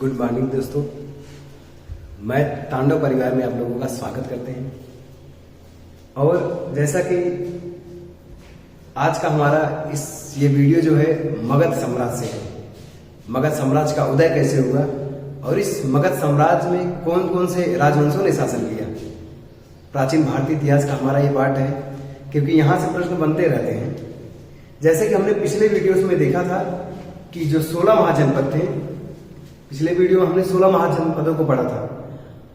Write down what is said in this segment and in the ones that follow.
Good morning दोस्तों, मैं तांडव परिवार में आप लोगों का स्वागत करते हैं। और जैसा कि आज का हमारा ये वीडियो जो है मगध साम्राज्य से है। मगध साम्राज्य का उदय कैसे हुआ और इस मगध साम्राज्य में कौन कौन से राजवंशों ने शासन किया। प्राचीन भारतीय इतिहास का हमारा ये पार्ट है, क्योंकि यहाँ से प्रश्न बनते रहते हैं। जैसे कि हमने पिछले वीडियोस में देखा था कि जो 16 महाजनपद थे, पिछले वीडियो में हमने 16 महाजनपदों को पढ़ा था।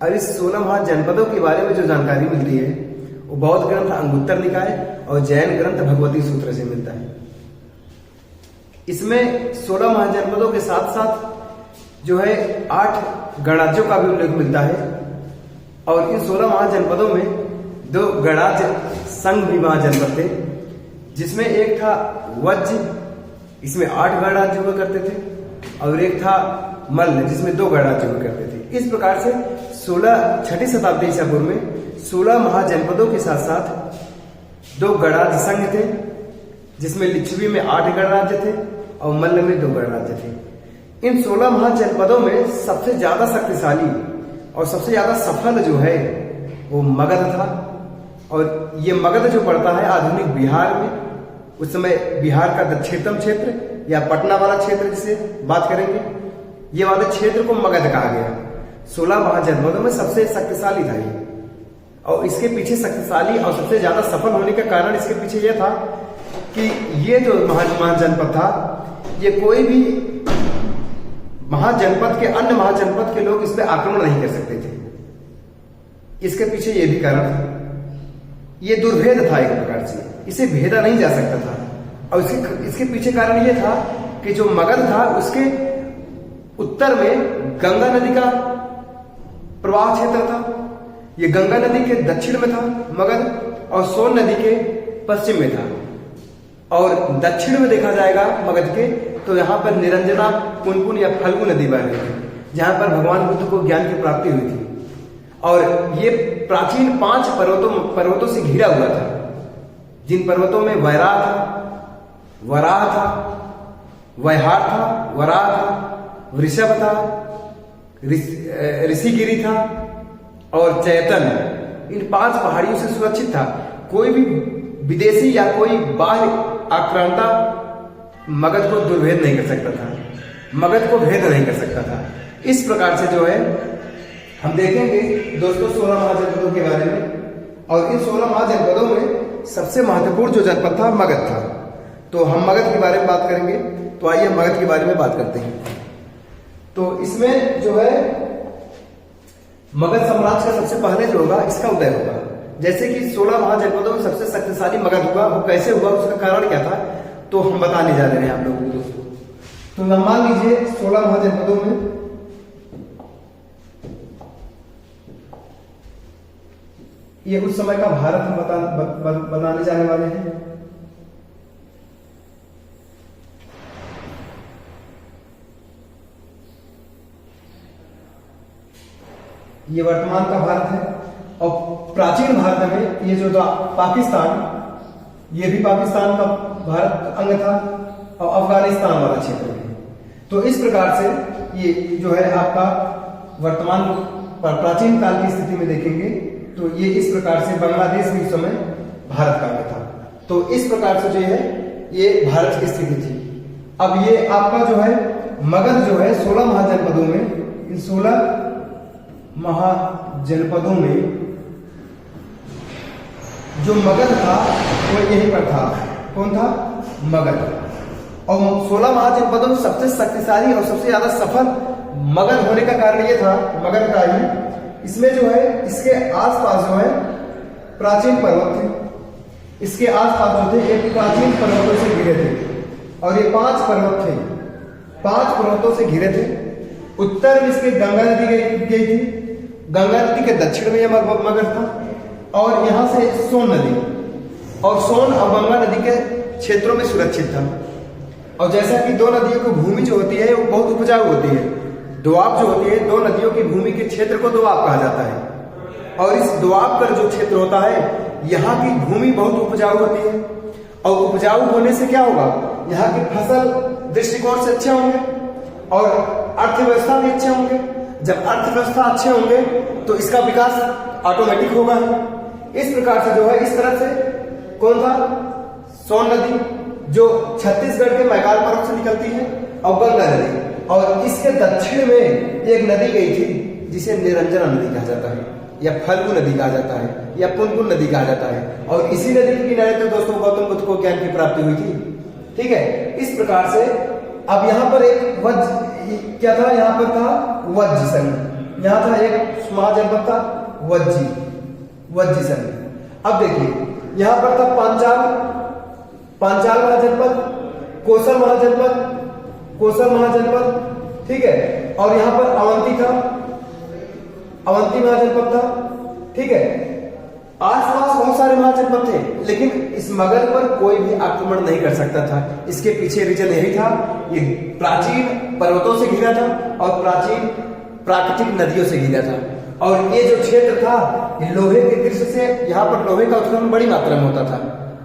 और इस 16 महाजनपदों के बारे में जो जानकारी मिलती है वो बौद्ध ग्रंथ अंगुत्तर निकाय और जैन ग्रंथ भगवती सूत्र से मिलता है। इसमें 16 महाजनपदों के साथ साथ जो है 8 गणराज्यों का भी उल्लेख मिलता है। और इन 16 महाजनपदों में 2 गणराज्य संघ भी महाजनपद थे, जिसमें एक था वज्र, इसमें 8 गणराज्य हुआ करते थे, और एक था मल्ल, जिसमें 2 गणराज्य हुआ करते थे। इस प्रकार से 6ठी शताब्दी ईसा पूर्व में 16 महाजनपदों के साथ साथ 2 गणराज्य संघ थे, जिसमें लिच्छवी में 8 गणराज्य थे और मल्ल में 2 गणराज्य थे। इन 16 महाजनपदों में सबसे ज्यादा शक्तिशाली और सबसे ज्यादा सफल जो है वो मगध था। और ये मगध जो पड़ता है आधुनिक बिहार में, उस समय बिहार का दक्षिणतम क्षेत्र या पटना वाला क्षेत्र जिसे बात करेंगे, ये वाले क्षेत्र को मगध कहा गया। 16 महाजनपदों में सबसे शक्तिशाली था ये। और इसके पीछे शक्तिशाली और सबसे ज्यादा सफल होने का कारण इसके पीछे यह था कि ये जो महाजनपद था, ये कोई भी महाजनपद के अन्य महाजनपद के लोग इस पर आक्रमण नहीं कर सकते थे। इसके पीछे ये भी कारण था। ये दुर्भेद था एक प्रकार से, इसे भेदा नहीं जा सकता था। और इसके पीछे कारण ये था कि जो मगध था उसके उत्तर में गंगा नदी का प्रवाह क्षेत्र था। ये गंगा नदी के दक्षिण में था मगध, और सोन नदी के पश्चिम में था। और दक्षिण में देखा जाएगा मगध के तो यहाँ पर निरंजना, पुनपुन या फल्गु नदी बह रही थी, जहां पर भगवान बुद्ध को ज्ञान की प्राप्ति हुई थी। और ये प्राचीन 5 पर्वतों से घिरा हुआ था, जिन पर्वतों में वैराह था, वराह था, वैहार था, वराह था, वृषभ था, ऋषिगिरी था और चैतन। इन 5 पहाड़ियों से सुरक्षित था। कोई भी विदेशी या कोई बाह्य आक्रांता मगध को दुर्भेद नहीं कर सकता था, मगध को भेद नहीं कर सकता था। इस प्रकार से जो है हम देखेंगे दोस्तों 16 महाजनपदों के बारे में। और इन 16 महाजनपदों में सबसे महत्वपूर्ण जो जनपद था मगध था। तो हम मगध के बारे में बात करेंगे। तो आइए हम मगध के बारे में बात करते हैं। तो इसमें जो है मगध साम्राज्य का सबसे पहले जो होगा इसका उदय होगा। जैसे कि 16 महाजनपदों में सबसे शक्तिशाली मगध हुआ, वो कैसे हुआ, उसका कारण क्या था, तो हम बताने जा रहे हैं आप लोगों को दोस्तों। तो मान लीजिए 16 महाजनपदों में ये उस समय का भारत हम बनाने जाने वाले हैं। ये वर्तमान का भारत है। और प्राचीन भारत में ये जो था पाकिस्तान, ये भी पाकिस्तान का भारत अंग था, और अफगानिस्तान वाला क्षेत्र है। तो इस प्रकार से ये जो है आपका वर्तमान प्राचीन काल की स्थिति में देखेंगे तो ये इस प्रकार से बांग्लादेश भी उस समय भारत का अंग था। तो इस प्रकार से जो है ये भारत की स्थिति थी। अब ये आपका जो है मगध जो है 16 महाजनपदों में, इन 16 महाजनपदों में जो मगध था वो यहीं पर था। कौन था? मगध। और 16 महाजनपदों में सबसे शक्तिशाली और सबसे ज्यादा सफल मगध होने का कारण ये था, मगध का ही। इसमें जो है इसके आसपास जो है प्राचीन पर्वत थे। इसके आसपास जो थे एक प्राचीन पर्वतों से घिरे थे, और ये 5 पर्वत थे, 5 पर्वतों से घिरे थे। उत्तर में इसके गंगा नदी गई थी, गंगा नदी के दक्षिण में यह मगध था। और यहां से सोन नदी, और सोन और गंगा नदी के क्षेत्रों में सुरक्षित था। और जैसा कि 2 नदियों की भूमि जो होती है वो बहुत उपजाऊ होती है। दोआब जो होती है, 2 नदियों की भूमि के क्षेत्र को दोआब कहा जाता है। और इस दोआब का जो क्षेत्र होता है, यहाँ की भूमि बहुत उपजाऊ होती है। और उपजाऊ होने से क्या होगा, यहाँ की फसल दृष्टिकोण से अच्छे होंगे। और अर्थव्यवस्था भी अच्छे होंगे। जब अर्थव्यवस्था अच्छे होंगे तो इसका विकास ऑटोमेटिक होगा। इस प्रकार से जो है, इस तरह से कौन था, सोन नदी जो छत्तीसगढ़ के मैकाल पर्वत से निकलती है, और गंगा नदी, और इसके दक्षिण में एक नदी गई थी जिसे निरंजना नदी कहा जाता है, या फल्गु नदी कहा जाता है, या पुनपुन नदी कहा जाता है। और इसी नदी के किनारे तो दोस्तों गौतम बुद्ध को ज्ञान की प्राप्ति हुई थी। ठीक है, इस प्रकार से अब यहाँ पर एक क्या था, यहाँ पर था वज्जी संघ, यहाँ था एक महाजनपद था वज्जी संघ। अब देखिए यहाँ पर था पांचाल महाजनपद, कौशल महाजनपद, ठीक है, और यहाँ पर अवंती महाजनपद था। ठीक है, आसपास बहुत सारे महाजनपद थे, लेकिन इस मगध पर कोई भी आक्रमण नहीं कर सकता था। इसके पीछे रीजन यही था, ये प्राचीन पर्वतों से घिरा था और प्राचीन प्राकृतिक नदियों से घिरा था। और ये जो क्षेत्र था, ये लोहे के दृष्टि से यहाँ पर लोहे का उत्खनन बड़ी मात्रा में होता था,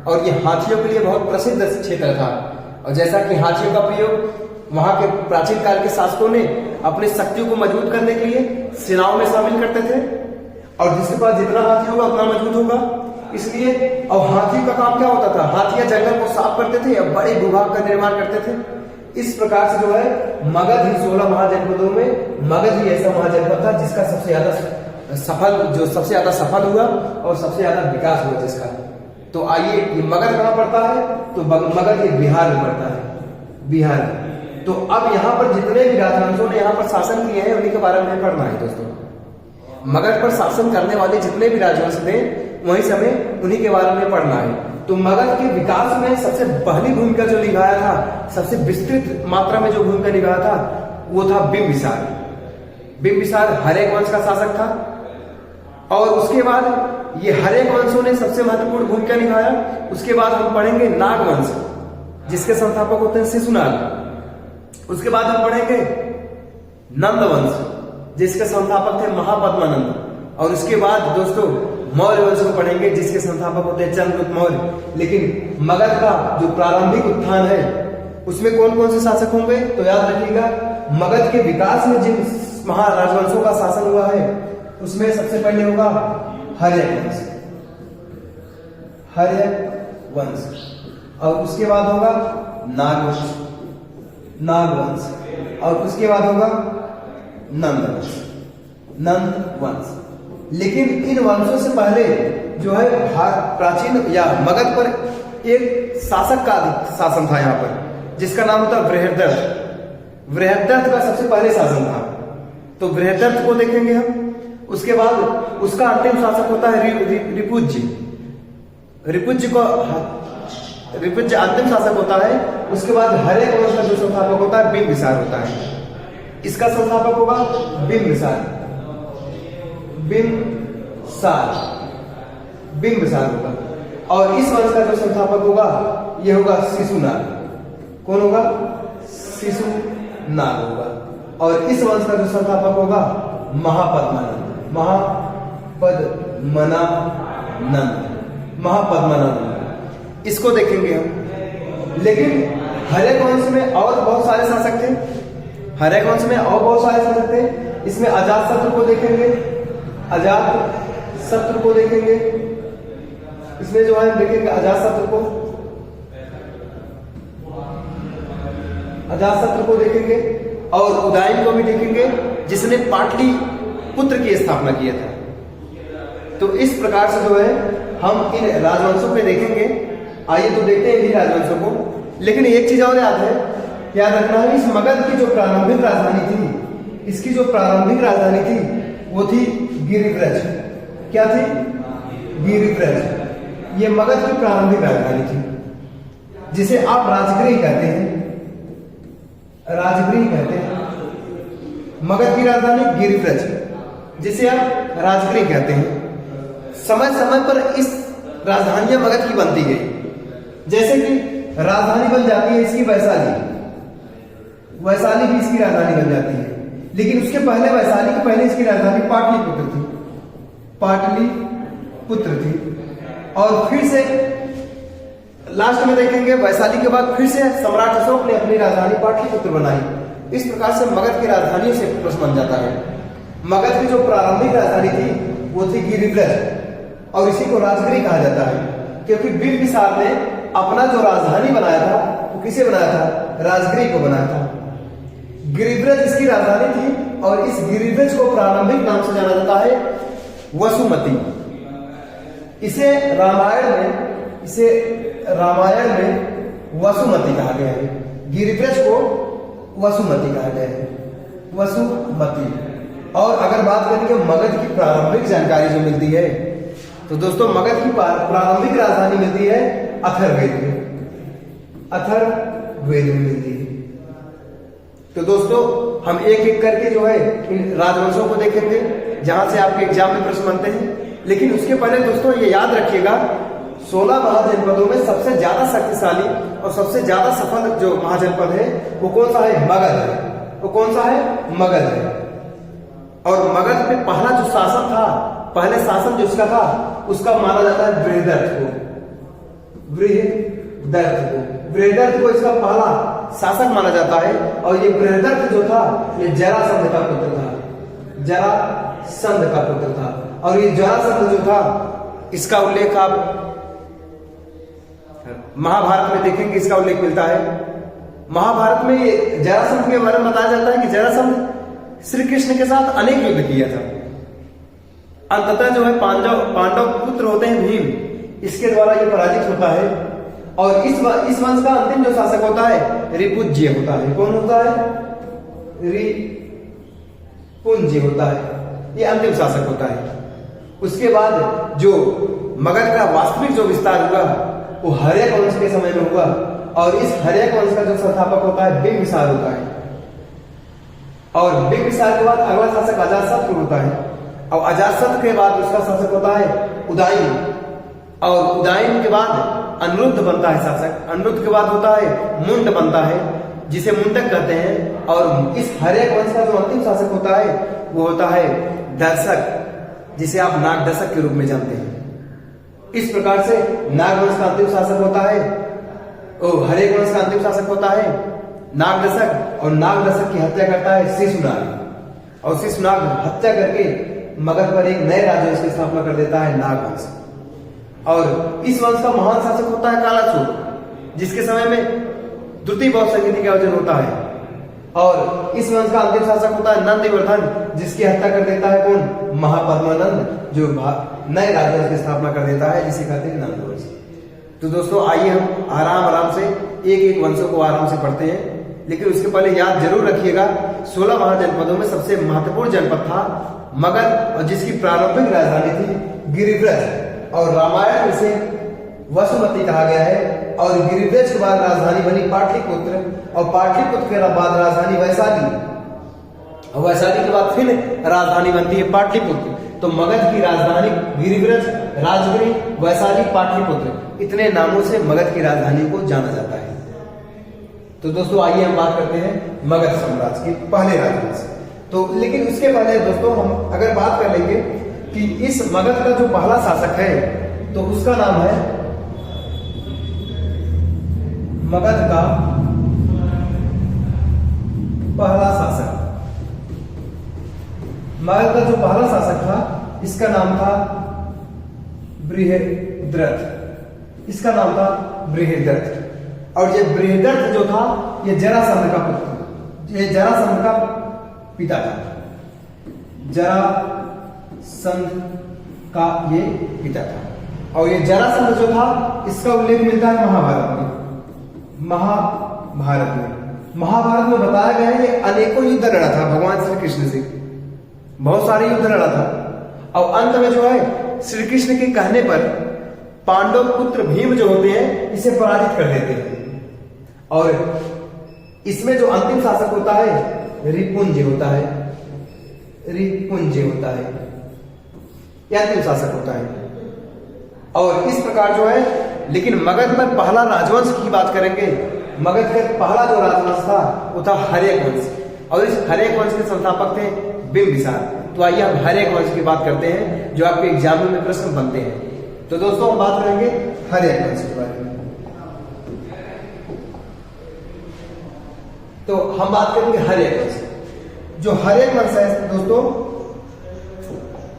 और ये हाथियों के लिए बहुत प्रसिद्ध क्षेत्र था। और जैसा कि हाथियों का प्रयोग वहां के प्राचीन काल के शासकों ने अपनी शक्तियों को मजबूत करने के लिए सेनाओं में शामिल करते थे, और जिसके पास जितना हाथी होगा उतना मजबूत होगा, इसलिए। और हाथियों का काम क्या होता था, हाथियां जंगल को साफ करते थे या बड़े भूभाग का निर्माण करते थे। इस प्रकार से जो है मगध ही 16 महाजनपदों में मगध ही ऐसा महाजनपद था जिसका सबसे ज्यादा सफल हुआ और सबसे ज्यादा विकास हुआ जिसका। तो आइए, ये मगध कहाँ पड़ता है, तो मगध ये बिहार में पड़ता है, बिहार में। तो अब यहाँ पर जितने भी राजवंशों ने यहाँ पर शासन किए हैं उन्हीं के बारे में पढ़ना है दोस्तों। मगध पर शासन करने वाले जितने भी राजवंश थे वहीं समय उन्हीं के बारे में पढ़ना है। तो मगध के विकास में सबसे पहली भूमिका जो निभाया था, सबसे विस्तृत मात्रा में जो भूमिका निभाया था, वो था बिंबिसार। बिंबिसार हरेक वंश का शासक था, और उसके बाद ये हरेक वंशों ने सबसे महत्वपूर्ण भूमिका निभाया। उसके बाद हम पढ़ेंगे नागवंश, जिसके संस्थापक होते हैं शिशुनाग। उसके बाद हम पढ़ेंगे नंदवंश, जिसके संस्थापक थे महापद्मानंद। और उसके बाद दोस्तों मौर्य वंश को पढ़ेंगे, जिसके संस्थापक होते हैं चंद्रगुप्त मौर्य। लेकिन मगध का जो प्रारंभिक उत्थान है उसमें कौन कौन से शासक होंगे, तो याद रखिएगा, मगध के विकास में जिन महाराजवंशों का शासन हुआ है उसमें सबसे पहले होगा हर्यवंश, और उसके बाद होगा नागवंश, और उसके बाद होगा नंदवंश। लेकिन इन वंशों से पहले जो है प्राचीन या मगध पर एक शासक का शासन था यहाँ पर, जिसका नाम था बृहद्रथ। बृहद्रथ का सबसे पहले शासन था, तो बृहद्रथ को देखेंगे हम। उसके बाद उसका अंतिम शासक होता है रिपुज्य। रिपुज्य अंतिम शासक होता है। उसके बाद हरेक वंश का जो संस्थापक होता है बिंबिसार होता है। इसका संस्थापक होगा बिंबिसार होगा। और इस वंश का जो संस्थापक होगा ये होगा शिशुनाग। कौन होगा? शिशुनाग होगा। और इस वंश का जो संस्थापक होगा महापद्मानंद। इसको देखेंगे हम। लेकिन हरेक वंश में और बहुत सारे शासक थे। हरेक वंश में और बहुत सारे शासक थे। इसमें अजातशत्रु को देखेंगे। अजातशत्रु को देखेंगे। इसमें जो है देखेंगे अजातशत्रु को देखेंगे और उदयन को भी देखेंगे, जिसने पाटलिपुत्र की स्थापना किया था। तो इस प्रकार से जो है हम इन राजवंशों पे देखेंगे। आइए तो देखते हैं इन राजवंशों को। लेकिन एक चीज और याद है, याद रखना है, इस मगध की जो प्रारंभिक राजधानी थी, इसकी जो प्रारंभिक राजधानी थी वो थी गिरिव्रज। क्या थी? गिरिव्रज। ये मगध की प्रारंभिक राजधानी थी, जिसे आप राजगृह कहते हैं। राजगृह कहते हैं। मगध की राजधानी गिरिव्रज, जिसे आप राजगृह कहते हैं। समय समय पर इस राजधानियां मगध की बनती गई। जैसे कि राजधानी बन जाती है इसकी वैशाली। वैशाली भी इसकी राजधानी बन जाती है। लेकिन उसके पहले, वैशाली के पहले इसकी राजधानी पाटलिपुत्र थी। पाटलिपुत्र थी। और फिर से लास्ट में देखेंगे, वैशाली के बाद फिर से सम्राट अशोक ने अपनी राजधानी पाटलिपुत्र बनाई। इस प्रकार से मगध की राजधानी से प्रश्न बन जाता है। मगध की जो प्रारंभिक राजधानी थी वो थी गिरिब्रज और इसी को राजगिरी कहा जाता है, क्योंकि बिंबिसार ने अपना जो राजधानी बनाया था वो किसे बनाया था? राजगिरी को बनाया था। गिरिब्रज इसकी राजधानी थी और इस गिरिब्रज को प्रारंभिक नाम से जाना जाता है वसुमती। इसे रामायण में वसुमती कहा गया है। गिरिब्रज को वसुमती कहा गया है, वसुमती। और अगर बात करेंगे मगध की प्रारंभिक जानकारी जो मिलती है तो दोस्तों मगध की प्रारंभिक राजधानी मिलती है अथर्ववेद में, अथर्ववेद में मिलती है। तो दोस्तों हम एक एक करके जो है इन राजवंशों को देखेंगे जहां से आपके एग्जाम में प्रश्न बनते हैं। लेकिन उसके पहले दोस्तों ये याद रखिएगा 16 महाजनपदों में सबसे ज्यादा शक्तिशाली और सबसे ज्यादा सफल जो महाजनपद है वो कौन सा है? मगध है। वो कौन सा है? मगध है। और मगध पे पहला जो शासन था, पहले शासन जो उसका था उसका माना जाता है बृहदर्थ को। बृहदर्थ को इसका पहला शासक माना जाता है। और ये बृहदर्थ जो था ये जरासंध का पुत्र था, जरासंध का पुत्र था। और ये जरासंध जो था इसका उल्लेख आप महाभारत में देखेंगे, इसका उल्लेख मिलता है। महाभारत में ये जरासंध के बारे में बताया जाता है कि जरासंध श्री कृष्ण के साथ अनेक युद्ध किया था। अंततः जो है पांडव पुत्र होते हैं भीम, इसके द्वारा ये पराजित होता है। और इस वंश का अंतिम जो शासक होता है रिपुंजय होता है। कौन होता है? रिपुंजय होता है, ये अंतिम शासक होता है। उसके बाद जो मगध का वास्तविक जो विस्तार हुआ वो हर्यक वंश के समय में हुआ। और इस हर्यक वंश का जो संस्थापक होता है बिंबिसार होता है। और बिंबिसार के बाद अगला शासक अजातशत्रु होता है। और अजातशत्रु के बाद उसका शासक होता है उदयन। और उदयन के बाद अनिरुद्ध बनता है शासक। अनिरुद्ध के बाद होता है मुंड बनता है, जिसे मुंडक कहते हैं। और इस हर्यक वंश का जो अंतिम शासक होता है वो होता है दर्शक, जिसे आप नागदर्शक के रूप में जानते हैं। इस प्रकार से नागवंश का अंतिम शासक होता है, हर्यक वंश का अंतिम शासक होता है नागदर्शक। और नागदर्शक की हत्या करता है शिशुनाग। और शिशुनाग हत्या करके मगध पर एक नए राजवंश की स्थापना कर देता है नागवंश। और इस वंश का महान शासक होता है कालासुर, जिसके समय में द्वितीय बौद्ध संगीति का वजन होता है। और इस वंश का अंतिम शासक होता है नंदीवर्धन, जिसकी हत्या कर देता है कौन? महापद्मानंद, जो नए राजवंश की स्थापना कर देता है, जिसे कहते हैं नंदवंश। तो दोस्तों आइए हम आराम से एक एक वंशों को आराम से पढ़ते हैं। लेकिन उसके पहले याद जरूर रखिएगा 16 महाजनपदों में सबसे महत्वपूर्ण जनपद था मगध, और जिसकी प्रारंभिक राजधानी थी गिरिब्रज। और रामायण में इसे वसुमती कहा गया है। और गिरिब्रज के बाद राजधानी बनी पाटलिपुत्र, और पाटलिपुत्र के बाद राजधानी वैशाली, और वैशाली के बाद फिर राजधानी बनती है पाटलिपुत्र। तो मगध की राजधानी गिरिब्रज, राजगिरी, वैशाली, पाटलिपुत्र, इतने नामों से मगध की राजधानी को जाना जाता है। तो दोस्तों आइए हम बात करते हैं मगध साम्राज्य के पहले राजवंश। तो लेकिन उसके पहले दोस्तों हम अगर बात कर लेंगे कि इस मगध का जो पहला शासक है तो उसका नाम है मगध का पहला शासक। मगध का जो पहला शासक था इसका नाम था बृहद्रथ। इसका नाम था बृहद्रथ। और ये बृहद्रथ जो था ये जरासंध का पुत्र, ये जरासंध का पिता था। जरासंध का ये पिता था। और ये जरासंध जो था इसका उल्लेख मिलता है महाभारत में। महाभारत में बताया गया है ये अनेकों युद्ध लड़ा था भगवान श्री कृष्ण से, बहुत सारे युद्ध लड़ा था। और अंत में जो है श्री कृष्ण के कहने पर पांडव पुत्र भीम जो होते हैं इसे पराजित कर देते हैं। और इसमें जो अंतिम शासक होता है रिपुंजय होता है, रिपुंजय होता है, यह अंतिम शासक होता है। और इस प्रकार जो है, लेकिन मगध में पहला राजवंश की बात करेंगे, मगध का पहला जो राजवंश था वो था हर्यक वंश। और इस हर्यक वंश के संस्थापक थे बिंबिसार। तो आइए हम हर्यक वंश की बात करते हैं जो आपके एग्जाम में प्रश्न बनते हैं। तो दोस्तों हम बात करेंगे हर्यक वंश के बारे में। तो हम बात करेंगे हर्यक वंश। जो हर्यक वंश है दोस्तों,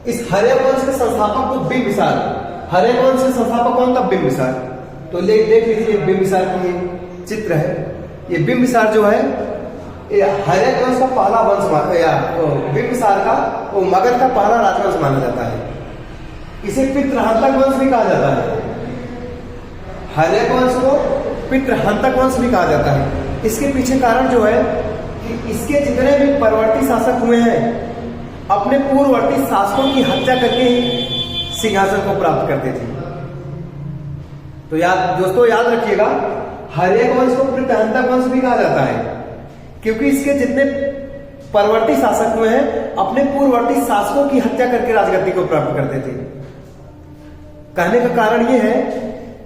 इस हर्यक वंश के संस्थापक को बिंबिसार। हर्यक वंश के संस्थापक कौन था? बिंबिसार। तो देख लीजिए बिंबिसार की ये चित्र है। ये बिंबिसार जो है हर्यक वंश का पहला वंश बिंबिसार का मगध का पहला राजवंश माना जाता है। इसे पितृहंतक वंश भी कहा जाता है। हर्यक वंश को पितृहंतक वंश भी कहा जाता है। इसके पीछे कारण जो है कि इसके जितने भी परवर्ती शासक हुए हैं अपने पूर्ववर्ती शासकों की हत्या करके ही सिंहासन को प्राप्त करते थे। तो दोस्तों याद रखिएगा, हर्यक वंश को पितृहंतक वंश भी कहा जाता है क्योंकि इसके जितने परवर्ती शासक हुए हैं अपने पूर्ववर्ती शासकों की हत्या करके राजगद्दी को प्राप्त करते थे। कहने का कारण यह है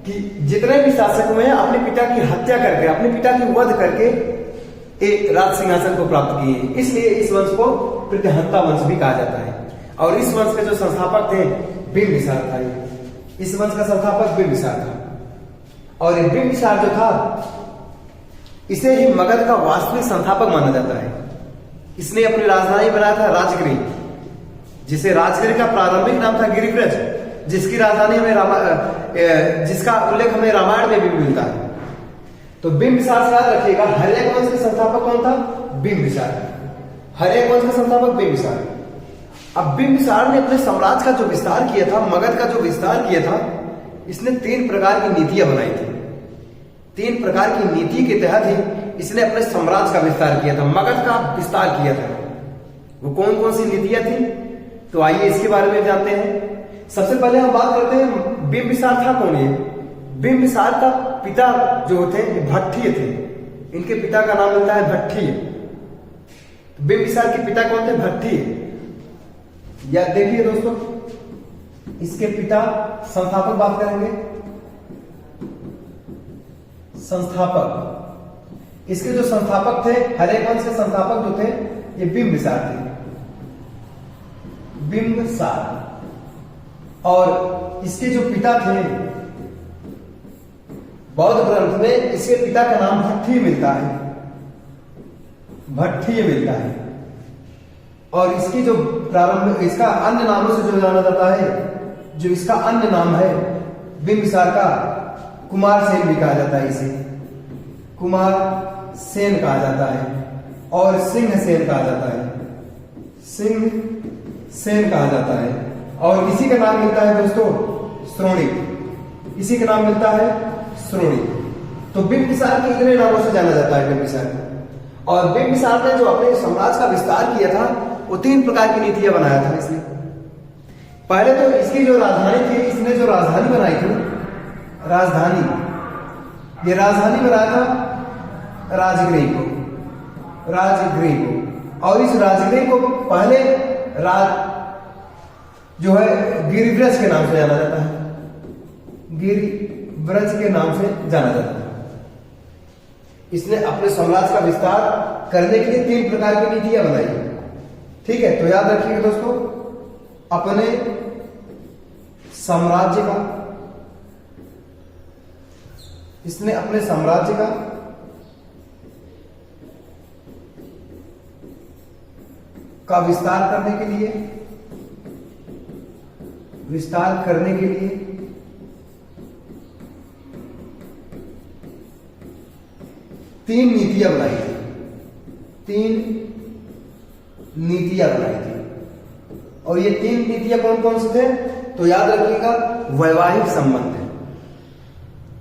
कि जितने भी शासक हुए हैं अपने पिता की हत्या करके, अपने पिता की वध करके एक राज सिंहासन को प्राप्त किए, इसलिए इस वंश को पितृहंता वंश भी कहा जाता है। और इस वंश के जो संस्थापक थे बिंबिसार था। इस वंश का संस्थापक बिंबिसार था। और ये बिंबिसार जो था इसे ही मगध का वास्तविक संस्थापक माना जाता है। इसने अपनी राजधानी बनाया था राजगिरी, जिसे राजगिरी का प्रारंभिक नाम था गिरिव्रज, जिसकी राजधानी हमें जिसका उल्लेख हमें रामायण में भी मिलता है। तो बिंबिसार से याद रखिएगा, हर्यक वंश के संस्थापक कौन था? बिंबिसार। हर्यक वंश का संस्थापक बिंबिसार। अब बिंबिसार ने अपने साम्राज्य का जो विस्तार किया था, मगध का जो विस्तार किया था, इसने 3 प्रकार की नीतियां बनाई थी। 3 प्रकार की नीति के तहत ही इसने अपने साम्राज्य का विस्तार किया था, मगध का विस्तार किया था। वो कौन कौन सी नीतियां थी? तो आइए इसके बारे में जानते हैं। सबसे पहले हम बात करते हैं बिंबिसार था कौन? ये बिंबिसार का पिता जो थे भट्टिय थे। इनके पिता का नाम मिलता है भट्टिय। बिंबिसार के पिता कौन थे? भट्टिय। या देखिए दोस्तों, इसके पिता संस्थापक बात करेंगे। संस्थापक, इसके जो संस्थापक थे, हर्यक वंश के संस्थापक जो थे ये बिंबिसार थे। बिंबिसार। और इसके जो पिता थे, बौद्ध ग्रंथ में इसके पिता का नाम भट्टिय मिलता है। भट्टिय मिलता है। और इसकी जो प्रारंभ, इसका अन्य नामों से जो जाना जाता है, जो इसका अन्य नाम है बिंबिसार का, कुमार सेन भी कहा जाता है। इसे कुमार सेन कहा जाता है और सिंह सेन कहा जाता है। सिंह सेन कहा जाता है। और इसी का नाम मिलता है दोस्तों श्रोणिक। इसी का नाम मिलता है श्रोणिक। तो बिंबिसार के इतने नामों से जाना जाता है बिंबिसार को। और बिंबिसार ने जो अपने साम्राज्य का विस्तार किया था वो 3 प्रकार की नीतियां बनाया था इसने। पहले तो इसकी जो राजधानी थी, इसने जो राजधानी बनाई थी, ये राजधानी बनाया था राजगृह को। और इस राजगृह को पहले जो है गिरिव्रज के नाम से जाना जाता है। गिरिव्रज के नाम से जाना जाता है। इसने अपने साम्राज्य का विस्तार करने के लिए 3 प्रकार की नीतियां बनाई। ठीक है, तो याद रखिएगा दोस्तों, अपने साम्राज्य का, इसने अपने साम्राज्य का विस्तार करने के लिए 3 नीतियां बनाई थी। 3 नीतियां बनाई थी। और ये 3 नीतियां कौन कौन से थे? तो याद रखिएगा, वैवाहिक संबंध।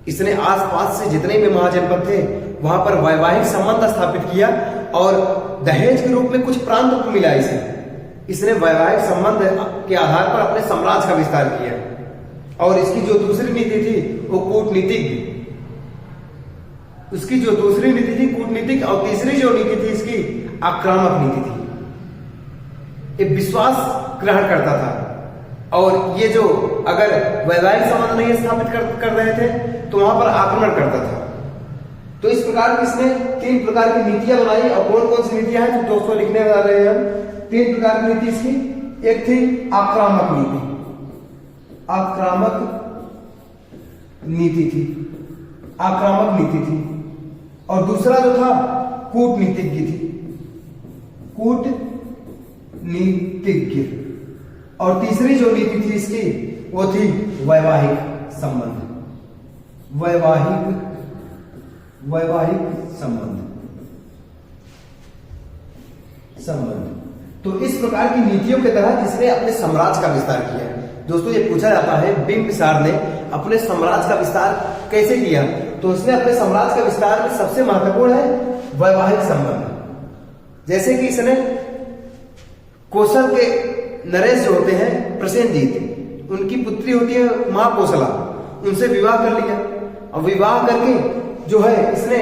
इसने आसपास से जितने भी महाजनपद थे वहां पर वैवाहिक संबंध स्थापित किया और दहेज के रूप में कुछ प्रांत को मिला इसे। इसने वैवाहिक संबंध के आधार पर अपने साम्राज्य का विस्तार किया। और इसकी जो दूसरी नीति थी वो कूटनीतिक। उसकी जो दूसरी नीति थी कूटनीतिक, और तीसरी जो नीति थी इसकी आक्रामक नीति थी। ये विश्वास ग्रहण करता था। और ये जो अगर वैवाहिक संबंध नहीं स्थापित कर रहे थे तो वहां पर आक्रमण करता था। तो इस प्रकार की इसने 3 प्रकार की नीतियां बनाई। और कौन कौन सी नीतियां हैं तो दोस्तों लिखने जा रहे हैं हम। 3 प्रकार की नीति इसकी। एक थी आक्रामक नीति। आक्रामक नीति थी। और दूसरा जो था कूटनीतिज्ञ थी, कूटनीतिज्ञ। और तीसरी जो नीति थी इसकी वो थी वैवाहिक संबंध, वैवाहिक संबंध। तो इस प्रकार की नीतियों के तहत इसने अपने साम्राज्य का विस्तार किया। दोस्तों ये पूछा जाता है बिंबिसार ने अपने साम्राज्य का विस्तार कैसे किया, तो उसने अपने साम्राज्य का विस्तार में सबसे महत्वपूर्ण है वैवाहिक संबंध। जैसे कि इसने कौशल के नरेश जो होते हैं प्रसेनजीत, उनकी पुत्री होती है मां कौशला, उनसे विवाह कर लिया। और विवाह करके जो है इसने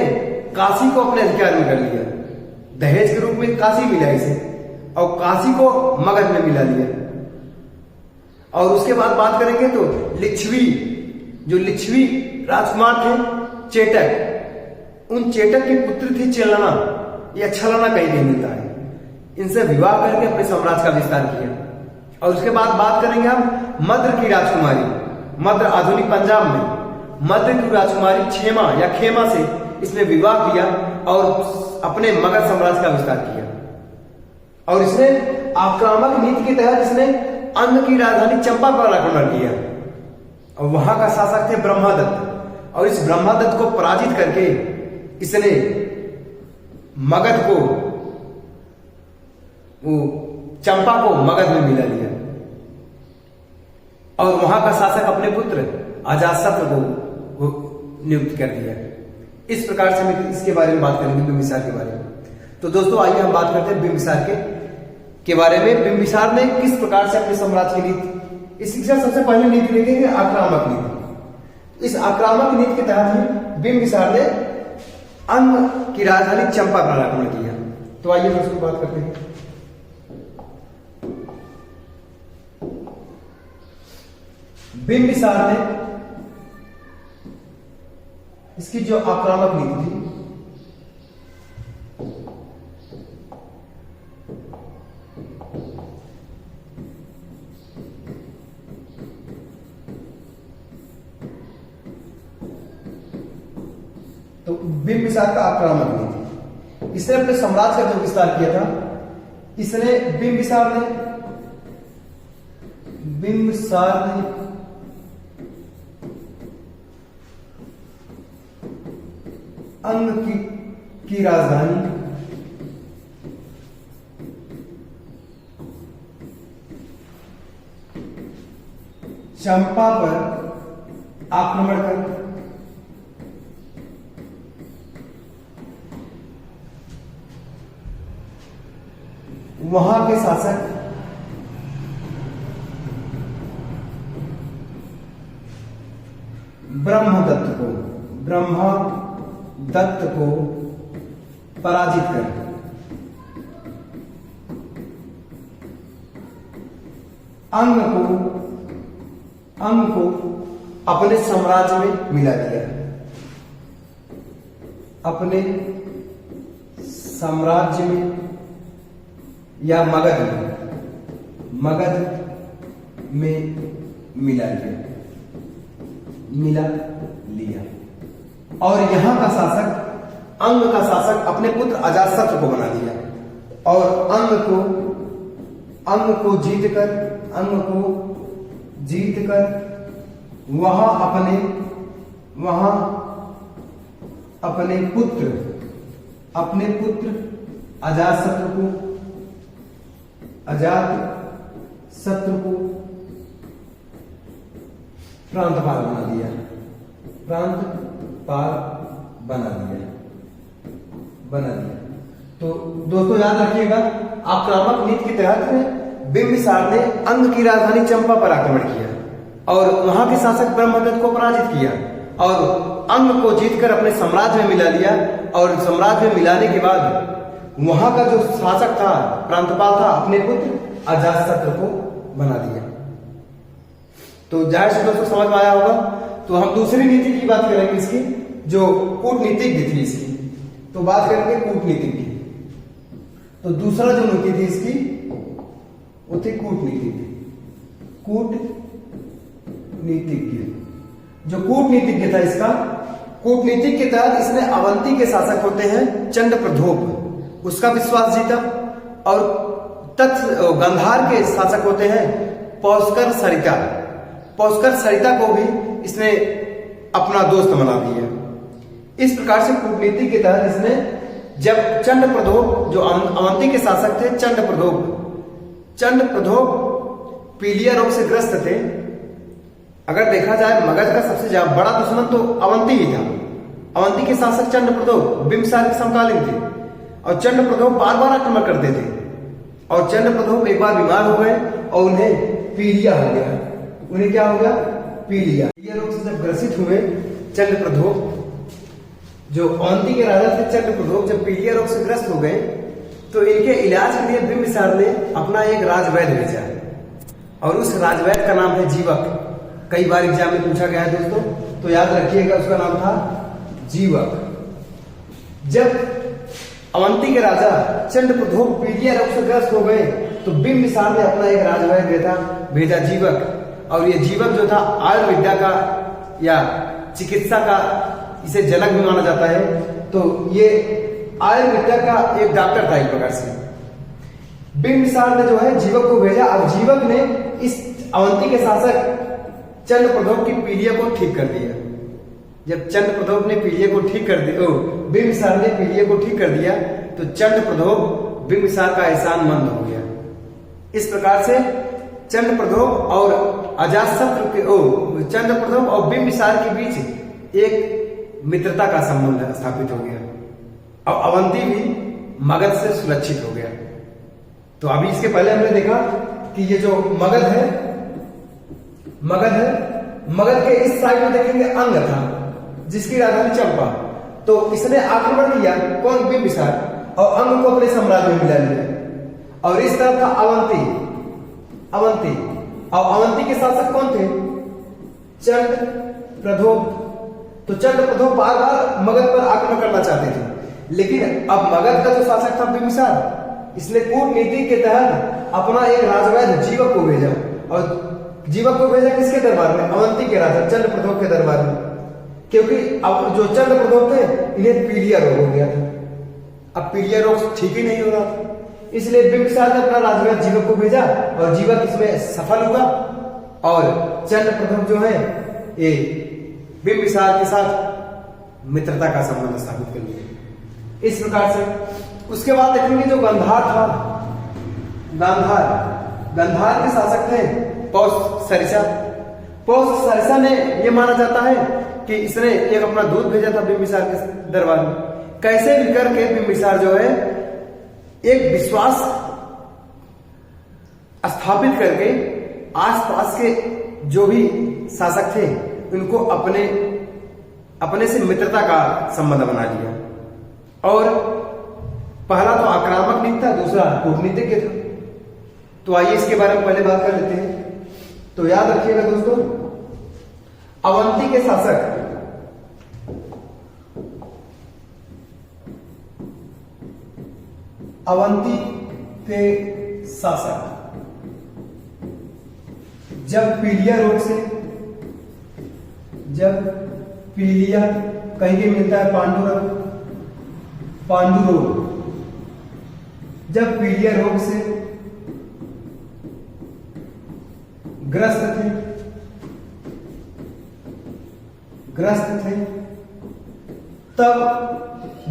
काशी को अपने अधिकार में कर लिया, दहेज के रूप में काशी मिला इसे, और काशी को मगध में मिला लिया। और उसके बाद बात करेंगे तो लिच्छवी, जो लिच्छवी राजकुमार थे चेटक, उन चेटक की पुत्र थी चेलना या छलना कहीं नहीं मिलता है, इनसे विवाह करके अपने साम्राज्य का विस्तार किया। और उसके बाद बात करेंगे हम मद्र की राजकुमारी, मद्र आधुनिक पंजाब में मद्र की राजकुमारी क्षेमा या खेमा से इसने विवाह किया और अपने मगध साम्राज्य का विस्तार किया। और इसने आक्रामक नीति के तहत इसने अंग की राजधानी चंपा पर आक्रमण किया और वहां का शासक थे ब्रह्मादत्त, और इस ब्रह्मादत्त को पराजित करके इसने मगध को, वो चंपा को मगध में मिला लिया और वहां का शासक अपने पुत्र अजातशत्रु को नियुक्त कर दिया। इस प्रकार से हम इसके बारे में बात करेंगे, बिंबिसार के बारे में। तो दोस्तों आइए हम बात करते हैं बिंबिसार के बारे में। बिंबिसार ने किस प्रकार से अपने साम्राज्य की नीति, इसकी सबसे पहले नीति देखेंगे आक्रामक नीति। इस आक्रामक नीति के तहत ही बिंबिसार ने अंग की राजधानी चंपा पर आक्रमण किया। तो आइए हम उसकी बात करते हैं। बिंबिसार ने इसकी जो आक्रामक नीति थी, तो बिंबिसार का आक्रामक नीति, इसने अपने साम्राज्य का जो विस्तार किया था, इसने बिंबिसार ने अंग की राजधानी चंपा पर आक्रमण कर वहां के शासक ब्रह्मदत्त को पराजित कर अंग को अपने साम्राज्य में मिला दिया, अपने साम्राज्य में या मगध में मिला लिया। और यहां का शासक, अंग का शासक अपने पुत्र अजातशत्रु को बना दिया और अंग को जीतकर वहां अपने पुत्र अजातशत्रु को प्रांतपाल बना दिया। तो दोस्तों याद रखिएगा, आक्रामक नीति के तहत बिंबिसार ने अंग की राजधानी चंपा पर आक्रमण किया और वहां के शासक ब्रह्मदत्त को पराजित किया और अंग को जीतकर अपने साम्राज्य में मिला लिया। और साम्राज्य में मिलाने के बाद वहां का जो शासक था, प्रांतपाल था, अपने पुत्र अजातशत्रु को बना दिया। तो जाहिर से दोस्तों समझ में आया होगा। तो हम दूसरी नीति की बात करेंगे, इसकी जो कूटनीतिज्ञ थी इसकी, तो बात करेंगे कूटनीतिज्ञ। तो दूसरा जो नीति थी इसकी वो थी कूटनीतिज्ञ। जो कूटनीतिज्ञ था इसका कूटनीति के तहत इसने अवंती के शासक होते हैं चंड प्रधोप, उसका विश्वास जीता। और गांधार के शासक होते हैं पौष्कर सरिता। पौष्कर सरिता को भी इसने अपना दोस्त बना दिया। इस प्रकार से कूटनीति के तहत इसने, जब चंड प्रधोप जो अवंती के शासक थे, चंड प्रधोप पीलिया रोग से ग्रस्त थे। अगर देखा जाए मगध का सबसे ज्यादा बड़ा दुश्मन तो अवंती ही था। अवंती के शासक चंड प्रधोप बिंबिसार के समकालीन थे और चंड प्रधोप बार बार आक्रमण करते थे। और चंड प्रधोप एक बार बीमार हो गए और उन्हें पीलिया हो गया। उन्हें क्या हो गया? पीलिया रोग से जब ग्रसित हुए चंड प्रधोप, जो अवंती के राजा थे चंड प्रधोप, जब पीलिया रोग से ग्रस्त हो गए तो इनके इलाज के लिए बिंबिसार ने अपना एक राजवैद्य भेजा और उस राजवैद्य का नाम है जीवक। कई बार एग्जाम में पूछा गया है दोस्तों, तो याद रखिएगा, उसका नाम था जीवक। जब अवंती के राजा चंड प्रधोप पीलिया रोग से ग्रस्त हो गए तो बिंबिसार ने अपना एक राजवैद्य भेजा जीवक। और ये जीवक जो था आयुर्विद्या का या चिकित्सा का इसे जनक भी माना जाता है। तो ये आयुर्विद्या का एक डॉक्टर था एक प्रकार से। बिंबिसार ने जो है जीवक को भेजा और जीवक ने इस अवंती के शासक चंड प्रधोप की पीलिया को ठीक कर दिया। जब चंड प्रधोप ने पीलिया को ठीक कर दिया, बिंबिसार ने पीलिया को ठीक कर दिया, तो चंड प्रधोप बिंबिसार का एहसानमंद हो गया। इस प्रकार से चंड प्रधोप और अजातशत्रु के चंड प्रधोप और बिंबिसार के बीच एक मित्रता का संबंध स्थापित हो गया और अवंती भी मगध से सुरक्षित हो गया। तो अभी इसके पहले हमने देखा कि ये जो मगध है, मगध के इस साइड में देखेंगे अंग था जिसकी राजधानी चंपा। तो इसने आक्रमण किया, कौन? बिंबिसार, और अंग को अपने साम्राज्य में मिला लिया। और इस तरफ था अवंती। और अवंती के शासक कौन थे? चंड प्रधोप। तो चंड प्रधोप बार बार मगध पर आक्रमण करना चाहते थे, लेकिन अब मगध का जो शासक था बिंबिसार, इसने कूटनीति के तहत अपना एक राजवैद्य जीवक को भेजा। और जीवक को भेजा किसके दरबार में? अवंती के राजा चंड प्रधोप के दरबार में, क्योंकि अब जो चंड प्रधोप थे इन्हें पीलिया रोग हो गया था। अब पीलिया रोग ठीक ही नहीं हो रहा था, इसलिए बिंबिसार ने अपना राजवैद्य जीवक को भेजा और जीवक इसमें सफल हुआ और चंड प्रधोप जो है ये बिंबिसार के साथ मित्रता का संबंध स्थापित कर लिया। इस प्रकार से उसके बाद देखेंगे जो गांधार था, गांधार के शासक थे पौष्कर सरिसा ने यह माना जाता है कि इसने एक अपना दूत भेजा था बिंबिसार के दरबार में। कैसे भी करके बिंबिसार जो है एक विश्वास स्थापित करके आसपास के जो भी शासक थे उनको अपने से मित्रता का संबंध बना लिया। और पहला तो आक्रामक नीति था, दूसरा कूटनीतिज्ञ था। तो आइए इसके बारे में पहले बात कर लेते हैं। तो याद रखिएगा दोस्तों, अवंती के शासक जब पीलिया कहीं भी मिलता है पांडु रोग, जब पीलिया रोग से ग्रस्त थे तब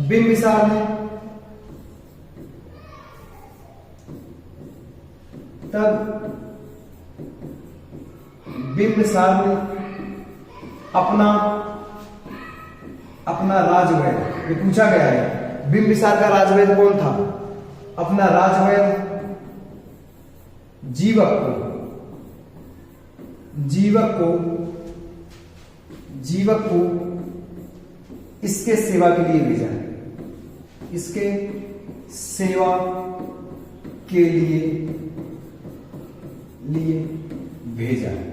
बिंबिसार ने अपना राजवैद्य, ये पूछा गया है बिंबिसार का राजवैद्य कौन था? अपना राजवैद्य जीवक को इसके सेवा के लिए भेजा है, इसके सेवा के लिए भेजा है।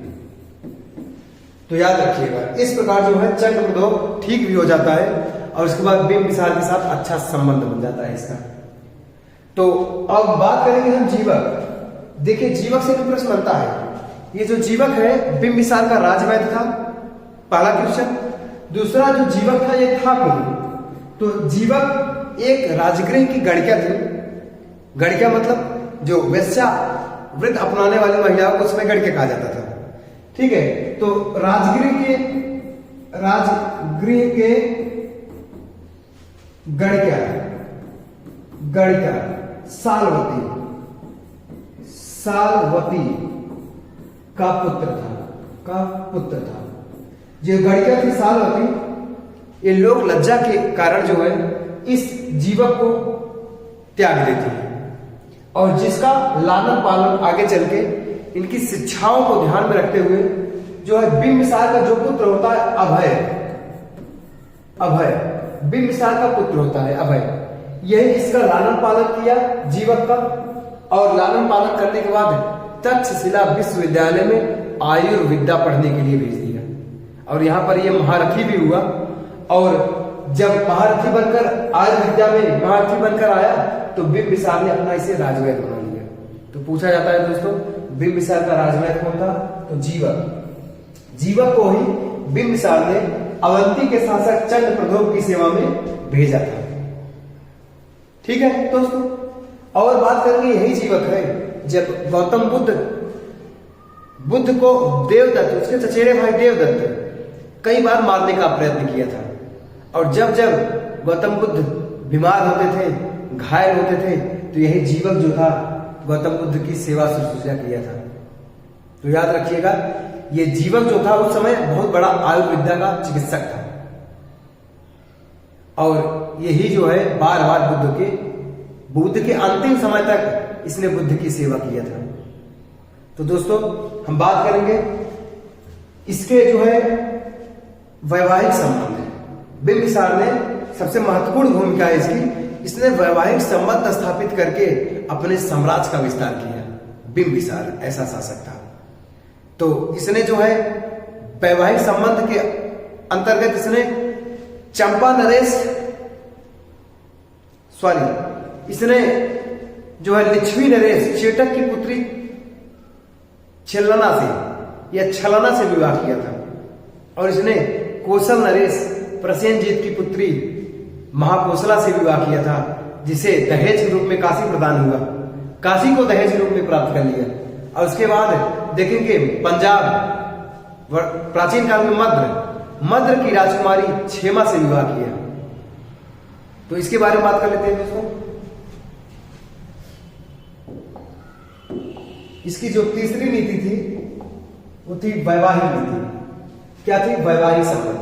तो याद रखिएगा, इस प्रकार जो है चंड प्रधोप ठीक भी हो जाता है और उसके बाद बिंबिसार के साथ अच्छा संबंध बन जाता है इसका। तो अब बात करेंगे हम जीवक। देखिए जीवक से भी प्रश्न बनता है। ये जो जीवक है बिंबिसार का राजवैद्य था, पहला क्वेश्चन। दूसरा जो जीवक था ये था कौन? तो जीवक एक राजगृह की गणिका थी। गणिका मतलब जो वेश्या व्रत अपनाने वाली महिलाओं को उसमें गणिका कहा जाता था। ठीक है, तो राजगृह के गणिका सालवती का पुत्र था। जो गणिका थी सालवती, ये लोक लज्जा के कारण जो है इस जीवक को त्याग देती है, और जिसका लालन पालन आगे चल के इनकी शिक्षाओं को ध्यान में रखते हुए जो है बिंबिसार का जो पुत्र होता है अभय, बिंबिसार का पुत्र होता है अभय, यही इसका लालन पालन किया जीवक का, और लालन पालन करने के बाद तक्षशिला विश्वविद्यालय में आयुर्विद्या पढ़ने के लिए भेज दिया, और यहाँ पर यह महारथी भी हुआ। और जब महारथी बनकर आयुर्विद्या में महारथी बनकर आया तो बिंबिसार ने अपना इसे राजवैद्य बना लिया। तो पूछा जाता है दोस्तों, बिंबिसार का राजवैद्य कौन था? तो जीवक को ही बिंबिसार ने अवंती के शासक चंद्र प्रद्योत की सेवा में भेजा था। ठीक है दोस्तों, और बात करेंगे यही जीवक है जब गौतम बुद्ध को देवदत्त, उसके चचेरे भाई देवदत्त कई बार मारने का प्रयत्न किया था, और जब गौतम बुद्ध बीमार होते थे, घायल होते थे, तो यही जीवक जो था गौतम बुद्ध की सेवा शुश्रूषा किया था। तो याद रखिएगा, ये जीवक जो था उस समय बहुत बड़ा आयुर्विद्या का चिकित्सक था, और यही जो है बार बार बुद्ध के अंतिम समय तक इसने बुद्ध की सेवा किया था। तो दोस्तों हम बात करेंगे इसके जो है वैवाहिक संबंध। बिंबिसार ने सबसे महत्वपूर्ण भूमिका है इसने वैवाहिक संबंध स्थापित करके अपने साम्राज्य का विस्तार किया। बिंबिसार ऐसा शासक था। तो इसने जो है वैवाहिक संबंध के अंतर्गत इसने इसने जो है लिच्छवी नरेश चेटक की पुत्री छलना से विवाह किया था, और इसने कौशल नरेश प्रसेनजीत की पुत्री महाकोसला से विवाह किया था, जिसे दहेज के रूप में काशी प्रदान हुआ। काशी को दहेज के रूप में प्राप्त कर लिया। और उसके बाद देखेंगे पंजाब, प्राचीन काल में मद्र की राजकुमारी क्षेमा से विवाह किया। तो इसके बारे में बात कर लेते हैं दोस्तों। इसकी जो तीसरी नीति थी वो थी वैवाहिक नीति। क्या थी? वैवाहिक संबंध।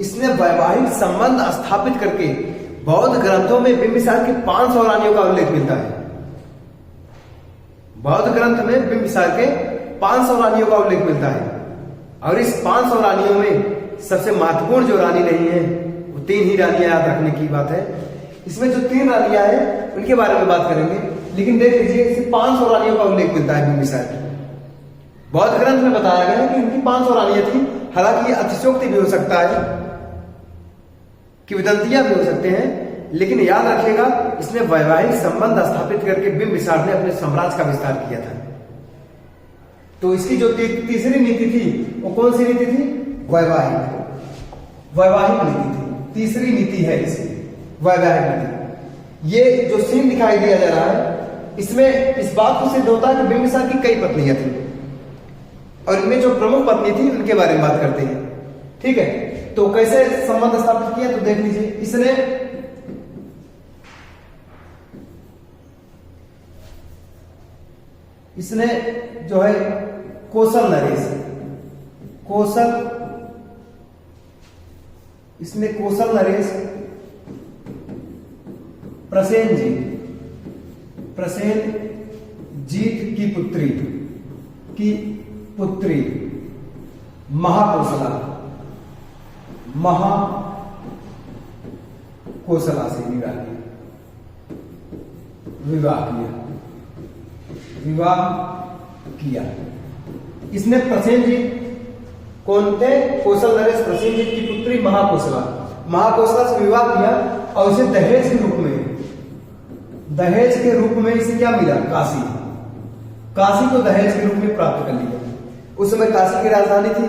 इसने वैवाहिक संबंध स्थापित करके बौद्ध ग्रंथों में बिंबिसार की 500 रानियों का उल्लेख मिलता है। बौद्ध ग्रंथ में बिंबिसार के 500 रानियों का उल्लेख मिलता है, और इस 500 रानियों में सबसे महत्वपूर्ण जो रानी नहीं है वो 3 ही रानियां याद रखने की बात है। इसमें जो 3 रानियां हैं उनके बारे में बात करेंगे, लेकिन देख लीजिए इसे 500 रानियों का उल्लेख मिलता है बिंबिसार की। बौद्ध ग्रंथ में बताया गया है कि इनकी 500 रानियां थी। हालांकि ये अतिशयोक्ति भी हो सकता है, किंवदंतियां भी हो सकते हैं, लेकिन याद रखिएगा इसने वैवाहिक संबंध स्थापित करके बिंबिसार ने अपने साम्राज्य का विस्तार किया था। तो इसकी जो तीसरी नीति थी वो कौन सी नीति थी? वैवाहिक नीति थी। तीसरी नीति है इसकी वैवाहिक नीति। ये जो सीन दिखाई दिया जा रहा है इसमें इस बात को सिद्ध होता है कि बिंबिसार की कई पत्नियां थी, और इनमें जो प्रमुख पत्नी थी उनके बारे में बात करते हैं। ठीक है, तो कैसे संबंध स्थापित किया तो देख लीजिए। इसने जो है कौशल नरेश प्रसेनजीत की पुत्री महाकोसला से विवाह किया। इसने प्रसेनजीत कौन थे? कौशल नरेश प्रसेनजीत की पुत्री महाकोसला से विवाह किया, और उसे दहेज के रूप में इसे क्या मिला? काशी को दहेज के रूप में प्राप्त कर लिया। उस समय काशी की राजधानी थी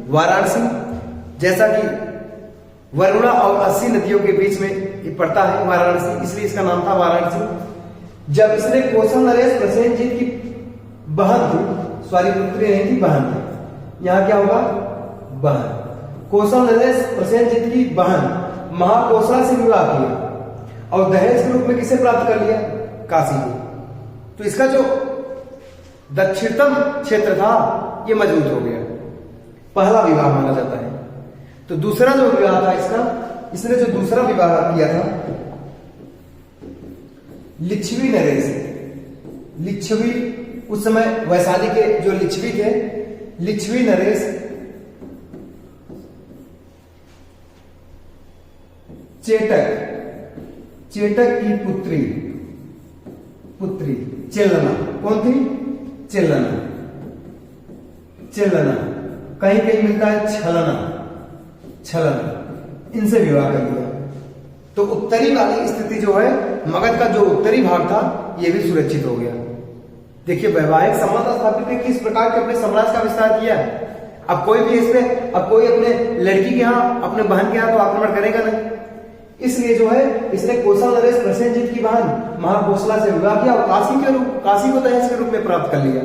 वाराणसी, जैसा कि वरुणा और 80 नदियों के बीच में ये पड़ता है वाराणसी, इसलिए इसका नाम था वाराणसी। जब इसने कौशल नरेश प्रसेनजीत की बहन थी, सॉरी पुत्री नहीं थी, बहन थी, यहाँ क्या होगा बहन, कौशल नरेश प्रसेनजीत की बहन महाकोशला से विवाह किया और दहेज के रूप में किसे प्राप्त कर लिया, काशी को। तो इसका जो दक्षिणतम क्षेत्र था ये मजबूत हो गया, पहला विवाह माना जाता है। तो दूसरा जो विवाह था इसका, इसने जो दूसरा विवाह किया था लिच्छवी नरेश, लिच्छवी उस समय वैशाली के जो लिच्छवी थे, लिच्छवी नरेश चेटक, चेटक की पुत्री चेल्लना, कौन थी चेल्लना, चेल्लना, कहीं कहीं मिलता है छलना, छलना, इनसे विवाह कर लिया। तो उत्तरी वाली स्थिति जो है, मगध का जो उत्तरी भाग था यह भी सुरक्षित हो गया। देखिए वैवाहिक संबंध स्थापित है, किस प्रकार के अपने साम्राज्य का विस्तार किया है। अब कोई भी इसमें, अब कोई अपने लड़की के यहाँ, अपने बहन के यहाँ तो आक्रमण करेगा नहीं, इसलिए जो है इसने कौशल नरेश प्रसेनजीत की बहन महाकोशला से विवाह किया और काशी को दहेज के रूप में प्राप्त कर लिया।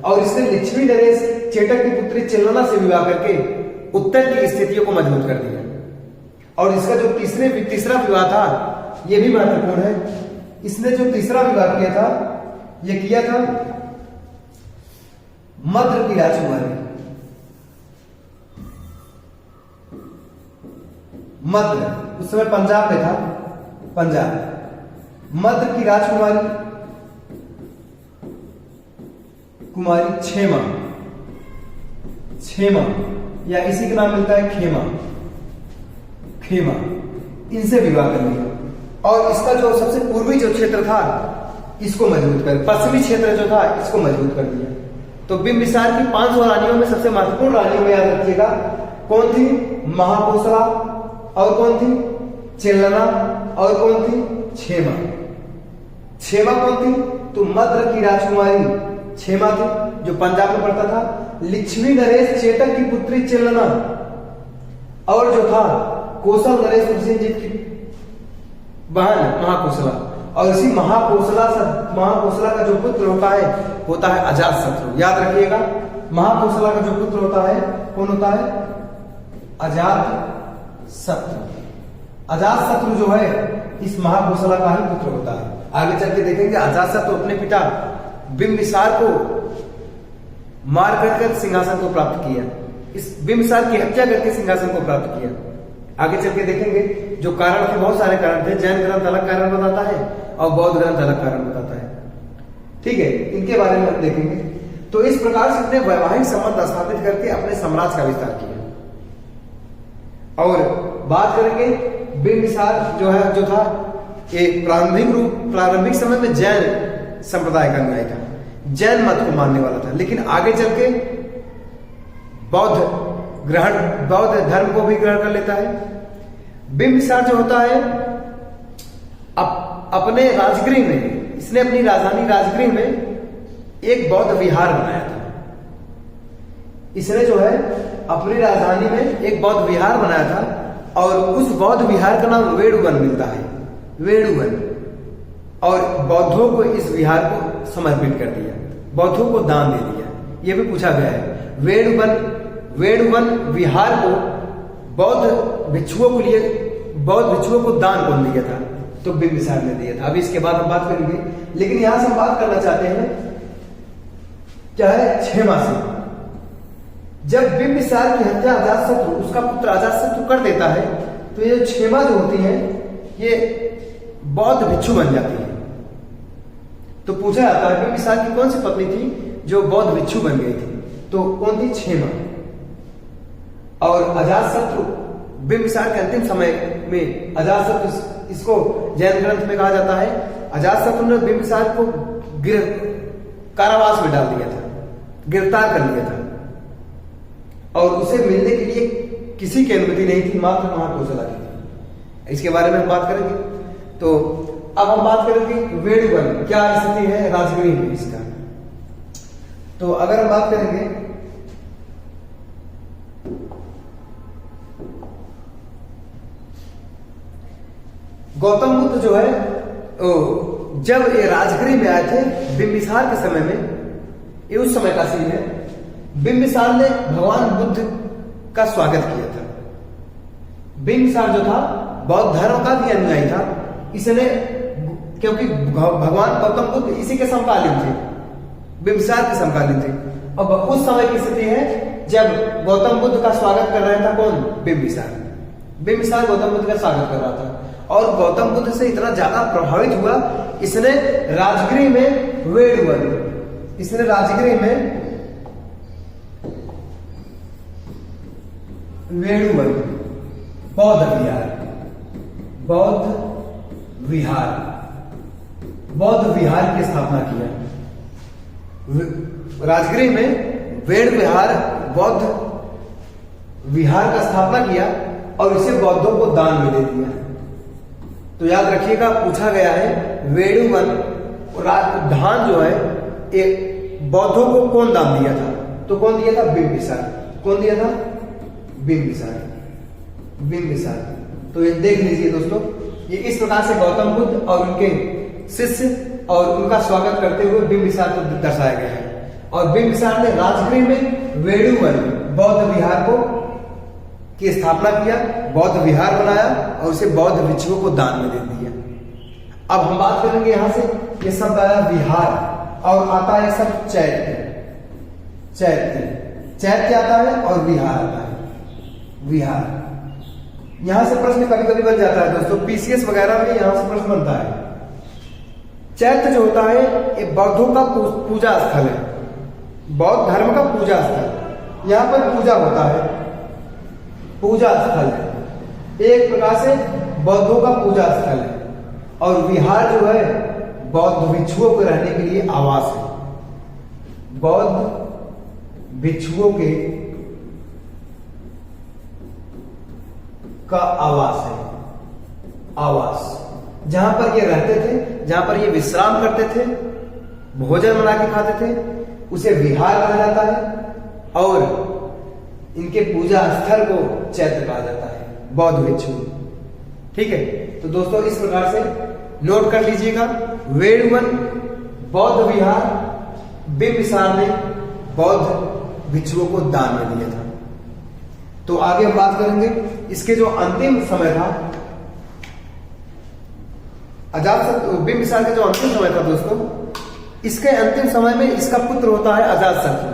और इसने लिच्छवी नरेश चेटक की पुत्री चिल्लना से विवाह करके उत्तर की स्थितियों को मजबूत कर दिया। और इसका जो तीसरा विवाह था यह भी महत्वपूर्ण है। इसने जो तीसरा विवाह किया था, यह किया था मद्र की राजकुमारी, मद्र उस समय पंजाब में था, पंजाब, मद्र की राजकुमारी क्षेमा, क्षेमा या इसी का नाम मिलता है खेमा, खेमा, इनसे विवाह कर लिया। और इसका जो सबसे पूर्वी जो क्षेत्र था इसको मजबूत कर, पश्चिमी क्षेत्र जो था इसको मजबूत कर दिया। तो बिंबिसार की 500 रानियों में सबसे महत्वपूर्ण रानियों में याद रखिएगा, कौन थी महाकोशला, और कौन थी चेल्लना, और कौन थी क्षेमा। क्षेमा कौन थी, तो मद्र की राजकुमारी क्षेमा थी जो पंजाब में पड़ता था। लिच्छवी नरेश चेटक की पुत्री चेल्लना, और जो था कौशल नरेश प्रसेनजीत की बहन महाकोशला। और इसी महाकोशला का जो पुत्र होता है अजातशत्रु। याद रखिएगा, महाकोशला का जो पुत्र होता है कौन होता है, अजातशत्रु। अजातशत्रु जो है इस महाकोशला का ही पुत्र होता है। आगे चल के देखेंगे अजातशत्रु अपने पिता बिंबिसार को मार कर सिंहासन को प्राप्त किया, इस बिंबिसार की हत्या करके सिंहासन को प्राप्त किया। आगे चल के देखेंगे जो कारण थे, बहुत सारे कारण थे। जैन ग्रंथ अलग कारण बताता है और बौद्ध ग्रंथ अलग कारण बताता है, ठीक है, इनके बारे में हम देखेंगे। तो इस प्रकार से अपने वैवाहिक संबंध स्थापित करके अपने साम्राज्य का विस्तार किया। और बात करेंगे बिंबिसार जो था एक प्रारंभिक समय में जैन संप्रदाय का अनुयायी था, जैन मत को मानने वाला था। लेकिन आगे चल के बौद्ध धर्म को भी ग्रहण कर लेता है। बिंबिसार जो होता है अपने राजगृह में, इसने अपनी राजधानी राजगृह में एक बौद्ध विहार बनाया था। इसने जो है अपनी राजधानी में एक बौद्ध विहार बनाया था और उस बौद्ध विहार का नाम वेणुवन मिलता है, वेणुवन। और बौद्धों को इस विहार को समर्पित कर दिया, बौद्धों को दान दे दिया। यह भी पूछा गया है। वेणुवन विहार को बौद्ध भिक्षुओं को दान कौन दिया था, तो बिंबिसार ने दिया था। अभी इसके बाद हम बात करेंगे, लेकिन यहां से हम बात करना चाहते हैं क्या है, क्षेमा से। जब बिंबिसार की हत्या अजातशत्रु, उसका पुत्र अजातशत्रु कर देता है, तो ये क्षेमा जो होती है ये बौद्ध भिक्षु बन जाती है। तो पूछा जाता है बिंबिसार की कौन सी पत्नी थी जो बौद्ध भिक्षु बन गई थी, तो कौन थी, क्षेमा। और अजातशत्रु बिंबिसार के अंतिम समय में, अजातशत्रु इसको जैन ग्रंथ में कहा जाता है, अजातशत्रु ने बिंबिसार को कारावास में डाल दिया था, गिरफ्तार कर लिया था। और उसे मिलने के लिए किसी की अनुमति नहीं थी, मात्र महाकोशला की थी। इसके बारे में हम बात करेंगे। तो अब हम बात करेंगे वेणुवन क्या स्थिति है राजगृह में इसका। तो अगर हम बात करेंगे गौतम बुद्ध जो है जब ये राजगृह में आए थे बिंबिसार के समय में, ये उस समय का सीन है, बिंबिसार ने भगवान बुद्ध का स्वागत किया था। बिंबिसार जो था बौद्ध धर्म का भी अनुयायी था। इसने, क्योंकि भगवान गौतम बुद्ध इसी के समकालीन थे, बिंबिसार के समकालीन थे। अब उस समय की स्थिति है जब गौतम बुद्ध का स्वागत कर रहा था कौन? बिंबिसार। बिंबिसार गौतम बुद्ध का स्वागत कर रहा था और गौतम बुद्ध से इतना ज्यादा प्रभावित हुआ, इसने राजगृह में वेड़वन, इसने राजगृह में वेड़ुवन बौद्ध विहार, बौद्ध विहार की स्थापना किया। राजगृह में वेड़ विहार, बौद्ध विहार का स्थापना किया और इसे बौद्धों को दान में दे दिया। तो याद रखिएगा, पूछा गया है वेड़ुवन धान जो है एक बौद्धों को कौन दान दिया था? तो कौन दिया था? बिंबिसार। कौन दिया था? बिंबिसार। तो ये देख लीजिए दोस्तों, ये इस प्रकार से गौतम बुद्ध और उनके शिष्य और उनका स्वागत करते हुए बिंबिसार को दर्शाया गया है। और बिंबिसार ने राजगृह में वेड़ुवन बौद्ध विहार को की स्थापना किया, बौद्ध विहार बनाया और उसे बौद्ध भिक्षुओं को दान में दे दिया। अब हम बात करेंगे यहां से, ये शब्द आया विहार और आता है सब चैत्य आता है और विहार आता है। विहार, यहां से प्रश्न कभी कभी बन जाता है दोस्तों, पीसीएस वगैरह में यहां से प्रश्न बनता है। चैत्य जो होता है ये बौद्धों का पूजा स्थल है, बौद्ध धर्म का पूजा स्थल। यहां पर पूजा होता है, पूजा स्थल है, एक प्रकार से बौद्धों का पूजा स्थल है। और विहार जो है बौद्ध भिक्षुओं के रहने के लिए आवास है, बौद्ध भिक्षुओं के का आवास है, आवास जहां पर ये रहते थे, जहां पर ये विश्राम करते थे, भोजन बना के खाते थे, उसे विहार कहा जाता है। और इनके पूजा स्थल को चैत्य कहा जाता है, बौद्ध भिक्षु। ठीक है, तो दोस्तों इस प्रकार से नोट कर लीजिएगा, वेड़ुवन बौद्ध विहार, बिंबिसार ने बौद्ध भिक्षुओं को दान में दिया था। तो आगे हम बात करेंगे इसके जो अंतिम समय था, अजातशत्रु, बिंबिसार का जो अंतिम समय था दोस्तों, इसके अंतिम समय में इसका पुत्र होता है अजातशत्रु।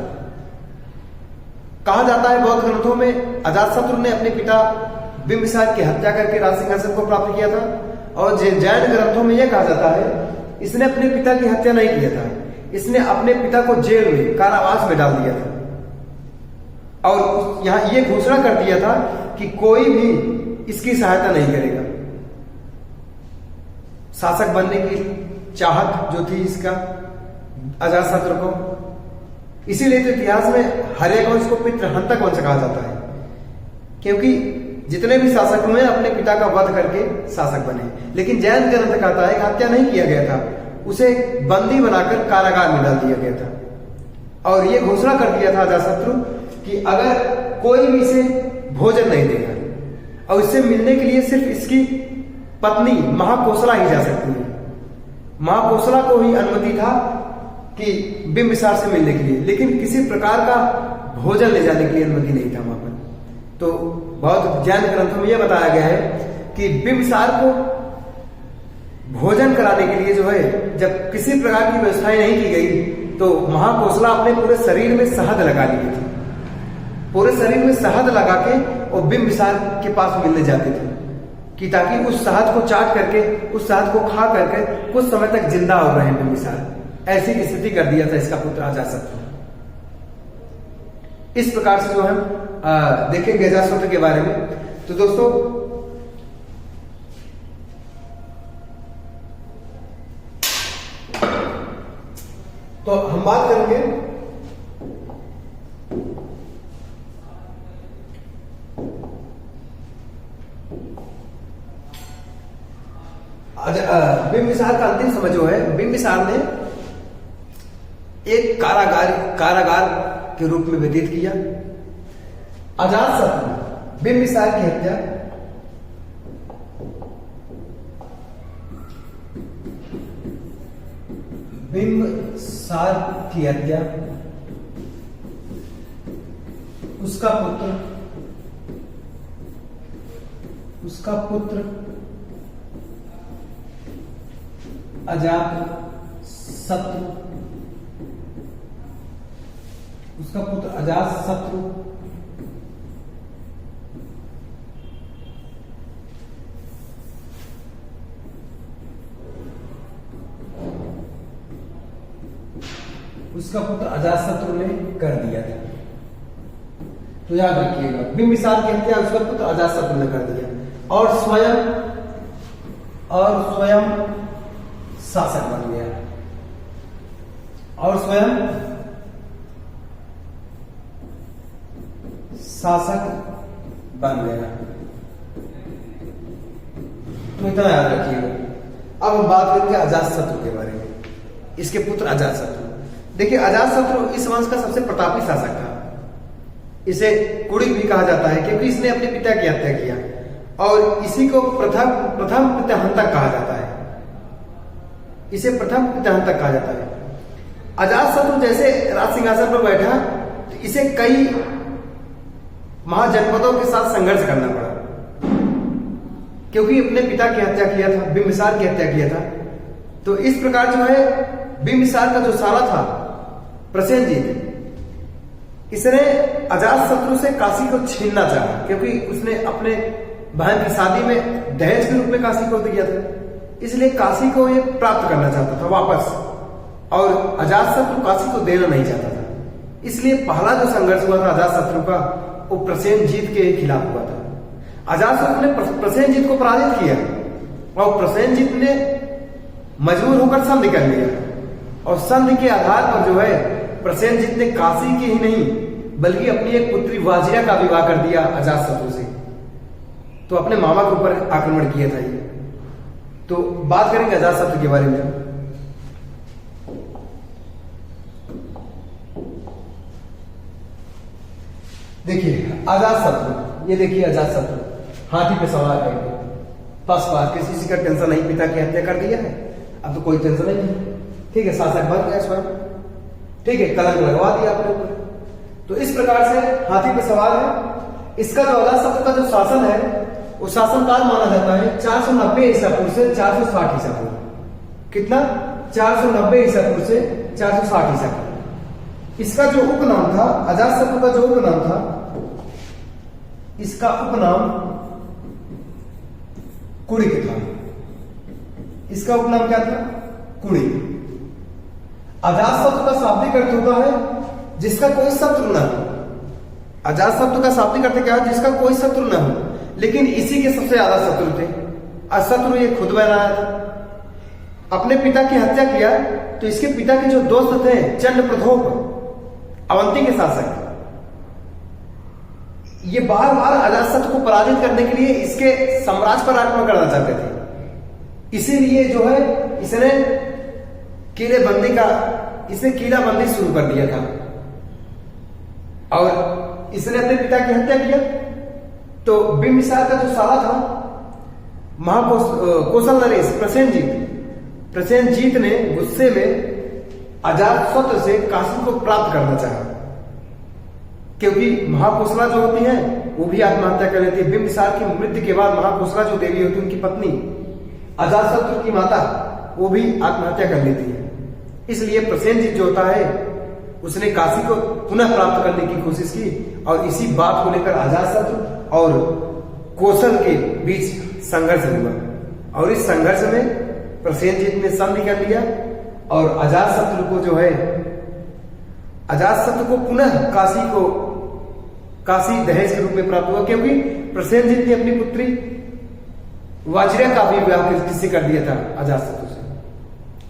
कहा जाता है बौद्ध ग्रंथों में अजातशत्रु ने अपने पिता बिंबिसार की हत्या करके राज सिंहासन को प्राप्त किया था। और जैन ग्रंथों में यह कहा जाता है इसने अपने पिता की हत्या नहीं किया था, इसने अपने पिता को जेल में, कारावास में डाल दिया था और यहां यह घोषणा कर दिया था कि कोई भी इसकी सहायता नहीं करेगा। शासक बनने की चाहत जो थी इसका अजातशत्रु को, इसीलिए तो इतिहास में हर्यवंश को पितृहंतक वंश कहा जाता है, क्योंकि जितने भी शासक हुए अपने पिता का वध करके शासक बने। लेकिन जैन ग्रंथ कहता है कि हत्या नहीं किया गया था, उसे बंदी बनाकर कारागार में डाल दिया गया था। और यह घोषणा कर दिया था अजातशत्रु कि अगर कोई भी इसे भोजन नहीं देगा और इससे मिलने के लिए सिर्फ इसकी पत्नी महाकोसला ही जा सकती है। महाकोसला को ही अनुमति था कि बिंबिसार से मिलने के लिए, लेकिन किसी प्रकार का भोजन ले जाने के लिए अनुमति नहीं था वहां पर। तो बौद्ध जैन ग्रंथों में यह बताया गया है कि बिंबिसार को भोजन कराने के लिए जो है जब किसी प्रकार की व्यवस्थाएं नहीं की गई तो महाकोसला अपने पूरे शरीर में शहद लगा ली थी, पूरे शरीर में शहद लगा के वो बिंबिसार के पास मिलने जाते थे कि ताकि उस शहद को चाट करके, उस शहद को खा करके कुछ समय तक जिंदा हो रहे बिंबिसार। ऐसी स्थिति कर दिया था इसका पुत्र अजातशत्रु। इस प्रकार से जो हम देखेंगे अजातशत्रु के बारे में। तो दोस्तों तो हम बात करेंगे बिंबिसार का अंतिम समय जो है, बिंबिसार ने एक कारागार के रूप में व्यतीत किया। अजातशत्रु बिंबिसार की हत्या बिंबिसार की हत्या, उसका पुत्र अजातशत्रु, ने कर दिया था। तो याद रखिएगा, बिंबिसार की हत्या उसका पुत्र अजातशत्रु ने कर दिया और स्वयं शासक बन गया, तो इतना याद रखिएगा। अब हम बात करेंगे अजातशत्रु के बारे में, इसके पुत्र अजातशत्रु। देखिए, अजातशत्रु इस वंश का सबसे प्रतापी शासक था। इसे कुड़ी भी कहा जाता है क्योंकि इसने अपने पिता की हत्या किया और इसी को प्रथम पिताहंतक कहा जाता है। अजातशत्रु जैसे राज सिंहासन पर बैठा तो इसे कई महाजनपदों के साथ संघर्ष करना पड़ा क्योंकि अपने पिता की हत्या किया था, बिंबिसार की हत्या किया था। तो इस प्रकार जो है बिंबिसार का जो साला था प्रसेनजीत, इसने अजातशत्रु से काशी को छीनना चाहा क्योंकि उसने अपने बहन की शादी में दहेज के रूप में काशी को दिया था, इसलिए काशी को ये प्राप्त करना चाहता था वापस, और अजातशत्रु काशी को देना नहीं चाहता था। इसलिए पहला जो संघर्ष हुआ था अजातशत्रु का, वो प्रसेनजीत के खिलाफ हुआ था। अजातशत्रु ने प्रसेनजीत को पराजित किया और प्रसेनजीत ने मजबूर होकर संधि कर लिया और संधि के आधार पर जो है प्रसेनजीत ने काशी की ही नहीं बल्कि अपनी एक पुत्री वाजिरा का विवाह कर दिया अजातशत्रु से। तो अपने मामा के ऊपर आक्रमण किया था ये। तो बात करेंगे अजातशत्रु के बारे में। देखिए अजातशत्रु, ये देखिए अजातशत्रु हाथी पे सवार है, बस किसी का टेंशन नहीं, पिता की हत्या कर दिया है, अब तो कोई टेंशन नहीं है, ठीक है, शासक बन गया स्वयं, ठीक है, कलंक लगवा दिया अपने ऊपर। तो इस प्रकार से हाथी पे सवार है। इसका जो अजातशत्रु का जो शासन है वो शासनकाल माना जाता है 490 ईसा पूर्व से 460 ईसा पूर्व। कितना? 490 ईसा पूर्व से 460 ईसा पूर्व। इसका जो उपनाम था, अजातशत्रु का जो उपनाम था, इसका उपनाम कुड़िक था। इसका उपनाम क्या था? कुड़िक। अजातशत्रु का शाब्दिक अर्थ होता है जिसका कोई शत्रु न हो। अजातशत्रु का शाब्दिक अर्थ क्या है? जिसका कोई शत्रु न हो, लेकिन इसी के सबसे ज्यादा शत्रु थे। अशत्रु ये खुद बनाया था, अपने पिता की हत्या किया। तो इसके पिता के जो दोस्त थे चंद्रप्रथोप, अवंती के शासक, ये बार बार अजातशत्रु को पराजित करने के लिए इसके साम्राज्य पर आक्रमण करना चाहते थे। इसीलिए जो है इसने किलाबंदी शुरू कर दिया था और इसने अपने पिता की हत्या किया। तो बिंबिसार का जो साला था कौशल नरेश प्रसेनजीत ने गुस्से में अजातशत्रु से काशी को प्राप्त करना चाहा क्योंकि महाकोसला जो होती है वो भी आत्महत्या कर लेती है। बिंबिसार की मृत्यु के बाद महाकोसला जो देवी होती है, उनकी पत्नी अजातशत्रु की माता, वो भी आत्महत्या कर लेती है। इसलिए प्रसेनजीत जो होता है उसने काशी को पुनः प्राप्त करने की कोशिश की और इसी बात को लेकर अजातशत्रु और कौशल के बीच संघर्ष हुआ और इस संघर्ष में प्रसेनजीत ने संधि कर लिया और अजातशत्रु को पुनः काशी दहेज के रूप में प्राप्त हुआ क्योंकि प्रसेनजीत ने अपनी पुत्री वाजिरा का भी विवाह किससे कर दिया था? अजातशत्रु से।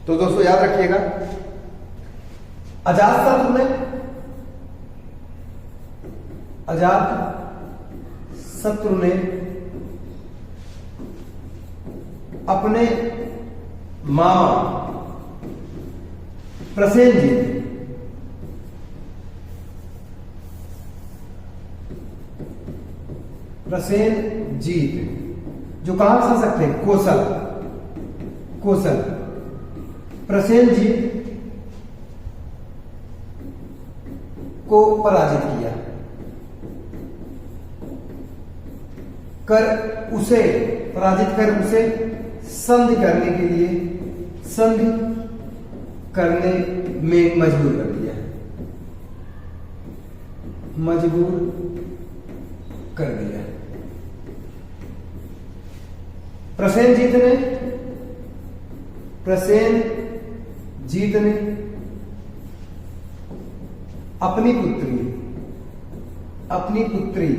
तो दोस्तों याद रखिएगा, अजातशत्रु ने अपने मामा प्रसेनजीत जो कहां शासक थे? कौशल। प्रसेनजीत को पराजित किया, कर उसे पराजित कर उसे संधि करने के लिए संधि करने में मजबूर कर दिया, मजबूर कर दिया। प्रसेनजीत ने अपनी पुत्री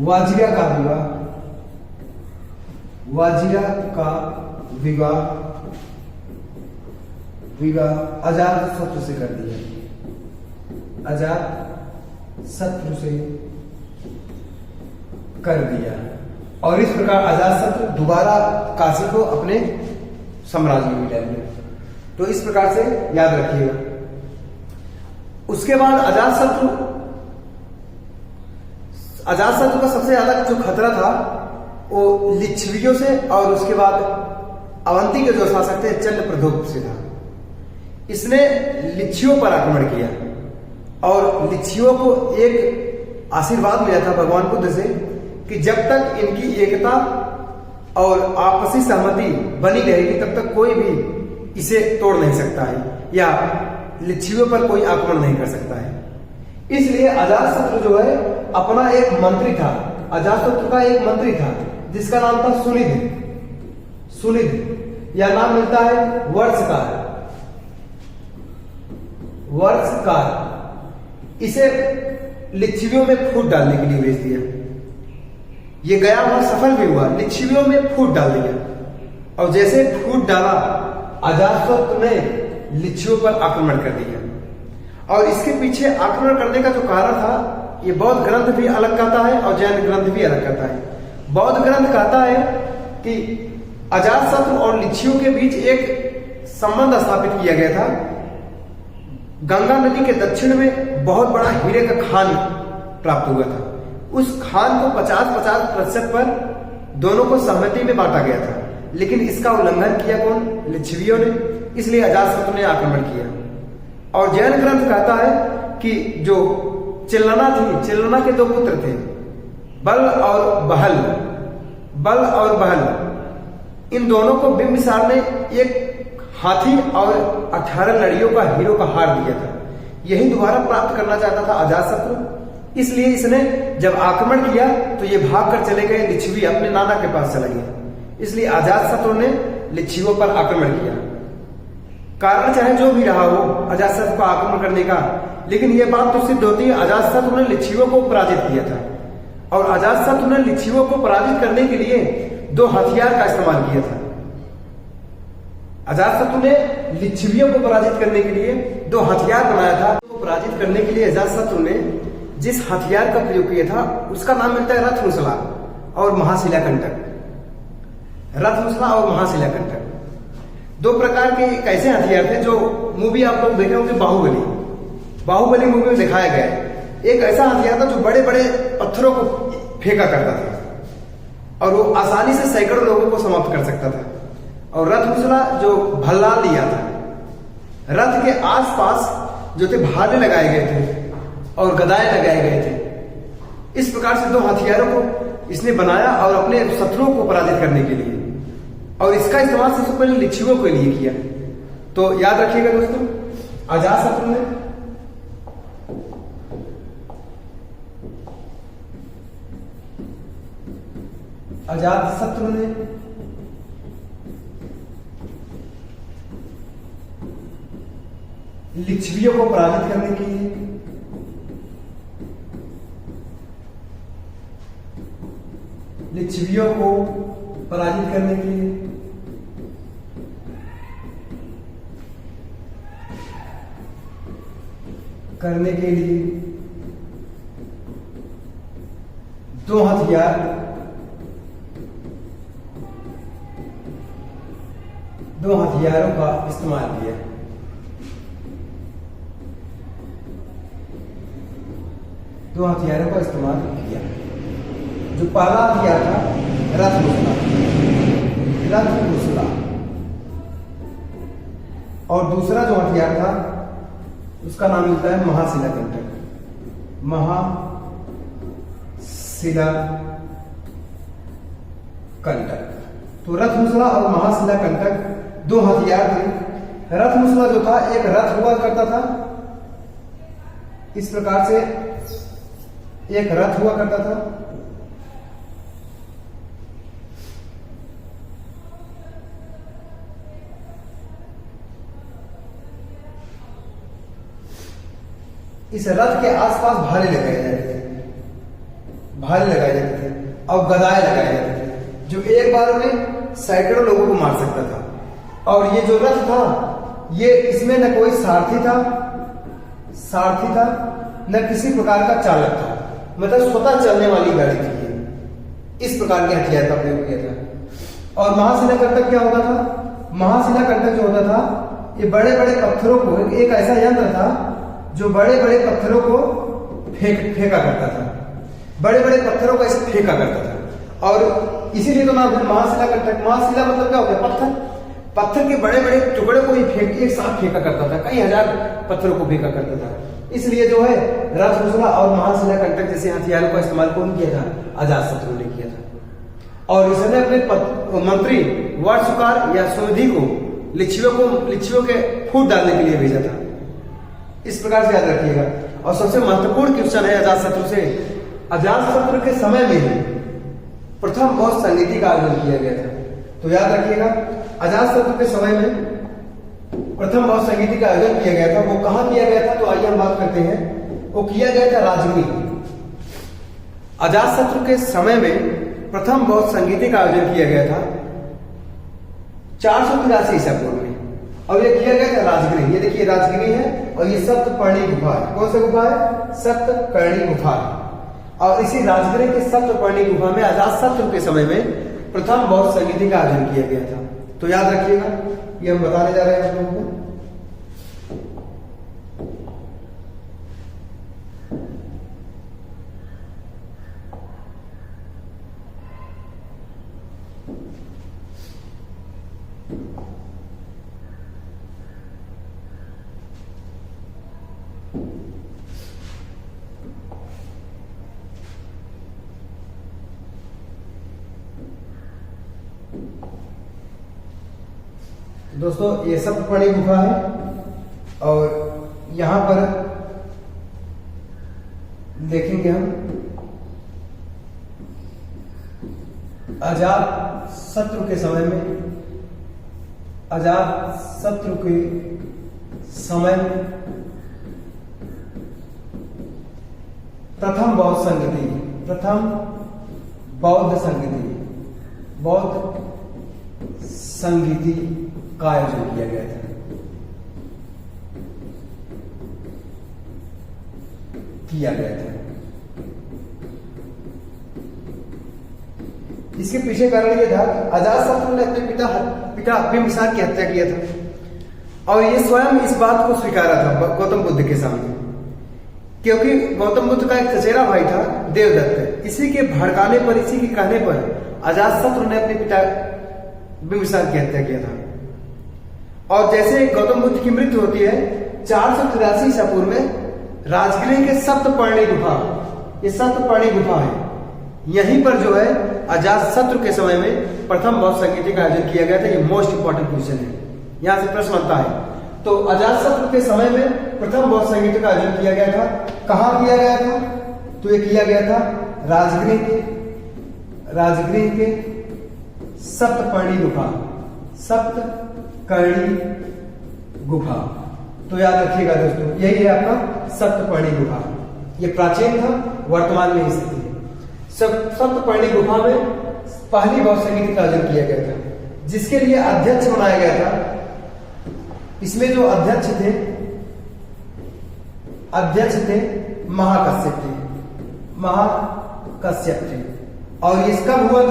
वाजिरा का विवाह अजातशत्रु से कर दिया, अजातशत्रु से कर दिया। और इस प्रकार अजातशत्रु दोबारा काशी को अपने साम्राज्य में मिला लिया। तो इस प्रकार से याद रखिएगा। उसके बाद अजातशत्रु का सबसे ज्यादा जो खतरा था वो लिच्छवियों से और उसके बाद अवंती के जो शासक थे चंद्रप्रद्योत से था। इसने लिच्छियों पर आक्रमण किया और लिच्छियों को एक आशीर्वाद मिला था भगवान बुद्ध से कि जब तक इनकी एकता और आपसी सहमति बनी रहेगी तब तक कोई भी इसे तोड़ नहीं सकता है या लिच्छियों पर कोई आक्रमण नहीं कर सकता है। इसलिए अजातशत्रु जो है अपना एक मंत्री था, अजातशत्रु का एक मंत्री था जिसका नाम था सुनिध या नाम मिलता है वर्षकार। इसे लिच्छवियों में फूट डालने के लिए भेज दिया। ये गया वहां सफल भी हुआ, लिच्छवियों में फूट डाल दिया और जैसे फूट डाला अजातशत्रु ने लिच्छवियों पर आक्रमण कर दिया। और इसके पीछे आक्रमण करने का जो कारण था ये बौद्ध ग्रंथ भी अलग कहता है और जैन ग्रंथ भी अलग कहता है। बौद्ध ग्रंथ कहता है कि अजातशत्रु और लिच्छवियों के बीच एक संबंध स्थापित किया गया था। गंगा नदी के दक्षिण में बहुत बड़ा हीरे का खान प्राप्त हुआ था। उस खान को 50-50% पर दोनों को सहमति में बांटा गया था, लेकिन इसका उल्लंघन किया कौन? लिच्छवियों ने। इसलिए अजातशत्रु ने आक्रमण किया। और जैन ग्रंथ कहता है कि जो चिल्लना थी, चिल्लना के दो पुत्र थे, बल और बहल, इन दोनों को बिंबिसार ने एक हाथी और 18 लड़ियों का हीरो का हार दिया था। यही दोबारा प्राप्त करना चाहता था अजातशत्रु। इसलिए इसने जब आक्रमण किया तो ये भाग कर चले गए, लिच्छवी अपने नाना के पास चला गया। इसलिए अजातशत्रु ने लिच्छवियों पर आक्रमण किया। कारण चाहे जो भी रहा हो अजातशत्रु का आक्रमण करने का, लेकिन यह बात तो सिद्ध होती है अजातशत्रु ने लिच्छवियों को पराजित किया था। और अजातशत्रु ने लिच्छवियों को पराजित करने के लिए 2 हथियार का इस्तेमाल किया था। अजातशत्रु ने लिच्छवियों को पराजित करने के लिए 2 हथियार बनाया था। तो पराजित करने के लिए अजातशत्रु ने जिस हथियार का प्रयोग किया था उसका नाम मिलता है रथमुसला और महाशिलाकंटक। रथमुसला और महाशिलाकंटक 2 प्रकार के एक ऐसे हथियार थे जो मूवी आप लोग देखे होंगे, बाहुबली मूवी में दिखाया गया है। एक ऐसा हथियार था जो बड़े बड़े पत्थरों को फेंका करता था और वो आसानी से सैकड़ों लोगों को समाप्त कर सकता था। और रथमुसला जो भल्लाल लिया था, रथ के आसपास जो थे भाले लगाए गए थे और गदाएं लगाए गए थे। इस प्रकार से 2 हथियारों को इसने बनाया और अपने शत्रुओं को पराजित करने के लिए, और इसका इस्तेमाल सबसे पहले लिच्छवियों के लिए किया। तो याद रखिएगा दोस्तों, अजातशत्रु ने लिच्छवियों को पराजित करने के लिए करने के लिए 2 हथियारों का इस्तेमाल किया। जो पहला हथियार था रथमुसला और दूसरा जो हथियार था उसका नाम मिलता है महाशिलाकंटक। महाशिलाकंटक। तो रथमुसला और महाशिलाकंटक दो हथियार थे। रथमुसला जो था, एक रथ हुआ करता था, इस प्रकार से एक रथ हुआ करता था, इस रथ के आसपास भाले लगाए जाते थे, भाले लगाए जाते थे और गदाए लगाए जाते थे, जो एक बार में सैकड़ों लोगों को मार सकता था। और ये जो रथ था, ये इसमें न कोई सारथी था न किसी प्रकार का चालक था, मतलब स्वतः चलने वाली गाड़ी थी ये। इस प्रकार के हथियार का प्रयोग किया था। और महाशिलाकंटक क्या होता था? महाशिलाकंटक जो होता था, ये बड़े बड़े पत्थरों को, एक ऐसा यंत्र था जो बड़े बड़े पत्थरों को फेंका करता था, बड़े बड़े पत्थरों को ऐसे फेंका करता था। और इसीलिए तो नाम है महाशिलाकंटक। महाशिला मतलब क्या हो गया? पत्थर। पत्थर के बड़े बड़े टुकड़े को ही एक साथ फेंका करता था, कई हजार पत्थरों को फेंका करता था। इसलिए जो है रथमुसला और महाशिलाकंटक जैसे हथियारों का इस्तेमाल कौन किया था? अजातशत्रु ने किया था। और इसने अपने मंत्री वार्षुकार या सुनिधि को लिच्छियों के फूट डालने के लिए भेजा था। इस प्रकार से याद रखिएगा। और सबसे महत्वपूर्ण क्वेश्चन है अजातशत्रु से, अजातशत्रु के समय में प्रथम बौद्ध संगीति का आयोजन किया गया था। तो याद रखिएगा, अजातशत्रु के समय में प्रथम बौद्ध संगीति का आयोजन किया गया था। वो कहां किया गया था? तो आइए हम बात करते हैं। वो किया गया था राजगीर। अजातशत्रु के समय में प्रथम बौद्ध संगीति का आयोजन किया गया था 483 ईसा पूर्व में, और ये किया गया था राजगीर। ये देखिए राजगीर है, और ये सप्तपर्णी गुफा है। कौन सा गुफा है? सप्तपर्णी गुफा। और इसी राजगीर के सप्तपर्णी गुफा में अजातशत्रु के समय में प्रथम बौद्ध संगीति का आयोजन किया गया था। तो याद रखिएगा, ये हम बताने जा रहे हैं आप लोगों को। दोस्तों, ये सप्तपर्णी गुफा है, और यहां पर देखेंगे हम अजातशत्रु के समय में प्रथम बौद्ध संगीति का आयोजन किया गया था। इसके पीछे कारण यह था, अजातशत्रु ने अपने पिता बिंबिसार की हत्या किया था, और ये स्वयं इस बात को स्वीकारा था गौतम बुद्ध के सामने, क्योंकि गौतम बुद्ध का एक चचेरा भाई था देवदत्त। इसी के भड़काने पर, इसी के कहने पर अजातशत्रु ने अपने पिता बिंबिसार की हत्या किया था। और जैसे गौतम बुद्ध की मृत्यु होती है 483 ईसा पूर्व में राजगीर के सप्तपर्णी गुफा, ये सप्तपर्णी गुफा है, यहीं पर जो है अजातशत्रु के समय में प्रथम बौद्ध संगीति का आयोजन किया गया था। ये मोस्ट इंपॉर्टेंट क्वेश्चन है, यहां से प्रश्न बनता है। तो अजातशत्रु के समय में प्रथम बौद्ध संगीति का आयोजन किया गया था। कहां किया गया था? तो ये किया गया था राजगीर के सप्तपर्णी गुफा। तो याद रखिएगा दोस्तों, यही है आपका सप्तपर्णी गुफा। ये प्राचीन था, वर्तमान में स्थित है। सप्तपर्णी गुफा में पहली बौद्ध संगीति का आयोजन किया गया था, जिसके लिए अध्यक्ष बनाया गया था। इसमें जो अध्यक्ष थे महाकश्यप थे। और ये कब हुआ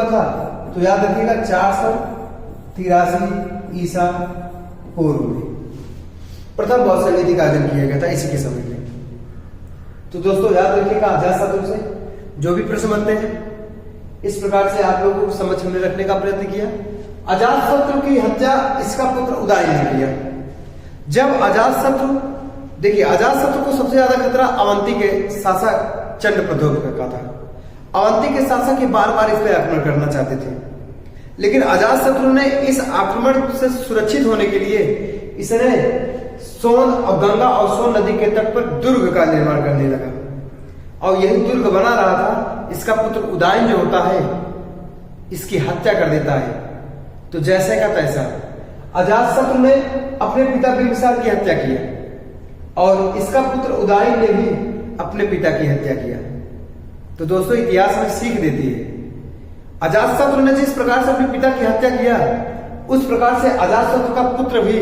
था? तो याद रखिएगा 483 ईसा पूर्व में प्रथम बौद्ध संगीति का आयोजन किया गया था, इसी के समय में। तो दोस्तों याद रखिएगा, अजातशत्रु से जो भी प्रश्न बनते हैं इस प्रकार से आप लोगों को समझ में रखने का प्रयत्न किया। अजातशत्रु की हत्या इसका पुत्र उदयन ने किया। जब अजातशत्रु, देखिए अजातशत्रु को सबसे ज्यादा खतरा अवंती के शासक चंद्रप्रद्योत का था। अवंती के शासक बार बार इस पर आक्रमण करना चाहते थे, लेकिन अजातशत्रु ने इस आक्रमण से सुरक्षित होने के लिए इसने सोन और गंगा और सोन नदी के तट पर दुर्ग का निर्माण करने लगा, और यही दुर्ग बना रहा था। इसका पुत्र उदयन जो होता है इसकी हत्या कर देता है। तो जैसे का तैसा अजातशत्रु ने अपने पिता बिंबिसार की हत्या किया, और इसका पुत्र उदयन ने भी अपने पिता की हत्या किया। तो दोस्तों इतिहास में सीख देती है, अजातशत्रु ने जिस प्रकार से अपने पिता की हत्या किया, उस प्रकार से अजातशत्रु का पुत्र भी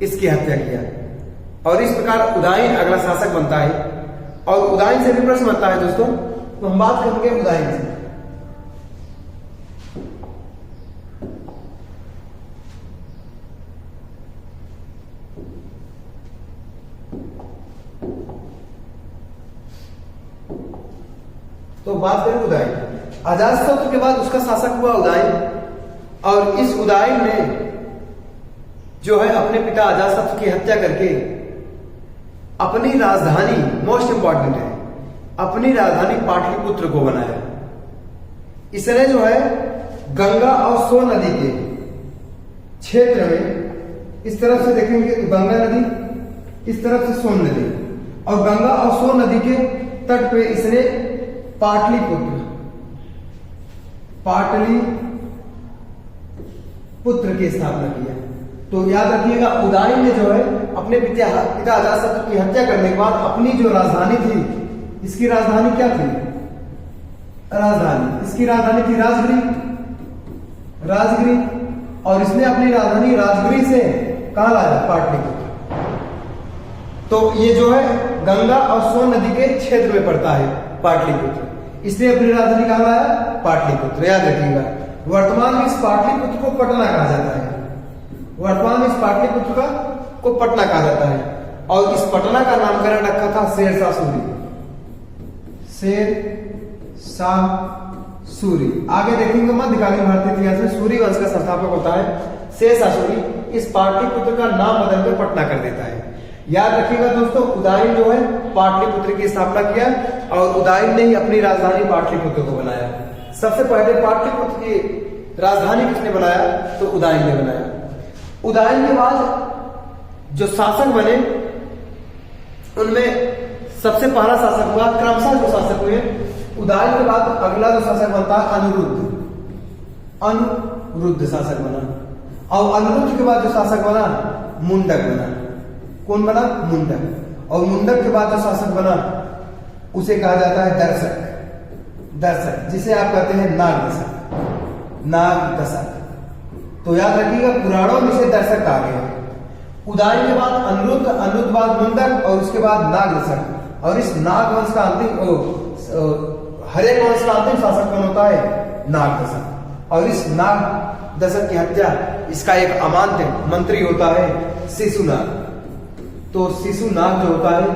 इसकी हत्या किया, और इस प्रकार उदयन अगला शासक बनता है। और उदयन से भी प्रश्न बनता है दोस्तों, तो हम बात करेंगे उदयन से। तो बात करें उदयन, अजातशत्रु के बाद उसका शासक हुआ उदयन, और इस उदयन ने जो है अपने पिता अजातशत्रु की हत्या करके अपनी राजधानी, मोस्ट इंपॉर्टेंट है, अपनी राजधानी पाटलिपुत्र को बनाया। इसने जो है गंगा और सोन नदी के क्षेत्र में, इस तरफ से देखेंगे तो गंगा नदी, इस तरफ से सोन नदी, और गंगा और सोन नदी के तट पे इसने पाटलिपुत्र की स्थापना किया। तो याद रखिएगा उदयन ने जो है अपने पिता अजातशत्रु की हत्या करने के बाद अपनी जो राजधानी थी, इसकी राजधानी क्या थी? इसकी राजधानी थी राजगिरी, और इसने अपनी राजधानी राजगिरी से कहां लाया? पाटलिपुत्र। तो ये जो है गंगा और सोन नदी के क्षेत्र में पड़ता है पाटलिपुत्र, इसलिए अपनी राजधानी कहां लाया? पाटलिपुत्र। याद रखिएगा वर्तमान में इस पाटलिपुत्र को पटना कहा जाता है, वर्तमान में इस पाटलिपुत्र को पटना कहा जाता है, और इस पटना का नामकरण रखा था शेरशाह सूरी। आगे देखेंगे मध्यकालीन भारतीय इतिहास में सूरी वंश का संस्थापक होता है शेरशाह सूरी। इस पाटलिपुत्र का नाम बदलकर पटना कर देता है। याद रखिएगा दोस्तों उदयन जो है पाटलिपुत्र की स्थापना किया, और उदयन ने ही अपनी राजधानी पाटलिपुत्र को बनाया। सबसे पहले पाटलिपुत्र की राजधानी किसने बनाया? तो उदयन ने बनाया। उदयन के बाद जो शासक बने उनमें सबसे पहला शासक हुआ, क्रमशः जो शासक हुए, उदयन के बाद अगला जो शासक बनता है अनिरुद्ध शासक बना, और अनिरुद्ध के बाद जो शासक बना मुंडक बना। कौन बना? मुंडक। और मुंडक के बाद जो शासक बना उसे कहा जाता है दर्शक, जिसे आप कहते हैं नागदशक। तो याद रखिएगा पुराणों में से दर्शक कहा गया। उदयन के बाद अनिरुद्ध बाद मुंडक, और उसके बाद नागदशक। और इस नागवंश का हरेक वंश का अंतिम शासक कौन होता है? नागदशक। और इस नागदशक की हत्या, इसका एक अमात्य मंत्री होता है शिशुनाग। तो शिशुनाग जो होता है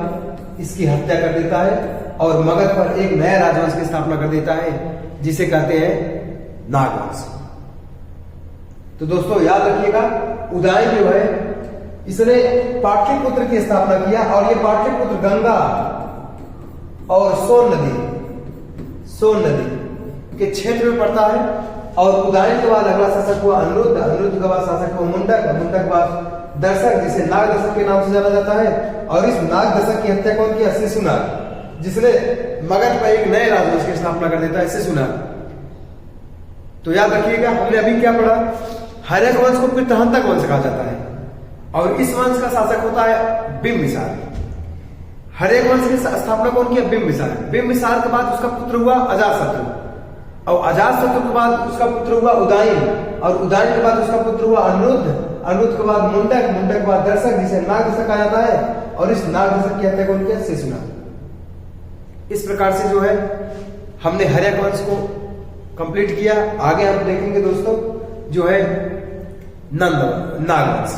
इसकी हत्या कर देता है, और मगध पर एक नया राजवंश की स्थापना कर देता है, जिसे कहते हैं नागवंश। तो दोस्तों याद रखिएगा उदयन जो है इसने पाटलिपुत्र की स्थापना किया, और ये पाटलिपुत्र गंगा और सोन नदी के क्षेत्र में पड़ता है। और उदयन के बाद अगला शासक हुआ अनिरुद्ध के बाद शासक हुआ मुंडक के बाद दर्शक, जिसे नागदशक के नाम से जाना जाता है। और इस नागदशक की हत्या कौन किया? शिशुनाग, जिसने मगध पर एक नए राजवंश की स्थापना कर देता है शिशुनाग। तो याद रखिएगा हमने अभी क्या पढ़ा? हरेक वंश को पितृहंतक वंश कहा जाता है, और इस वंश का शासक होता है बिंबिसार। हरेक वंश की स्थापना कौन किया? बिंबिसार के बाद उसका पुत्र हुआ अजातशत्रु, और अजातशत्रु के बाद उसका पुत्र हुआ उदयन, और उदयन के बाद उसका पुत्र हुआ अनिरुद्ध के बाद मुंडक के बाद दर्शक, जिसे नागदशक कहा जाता है। और इस नागदशक की हत्या कौन किया? शिशुनाग। इस प्रकार से जो है हमने हरेक वंश को कंप्लीट किया। आगे हम देखेंगे दोस्तों जो है नागवंश।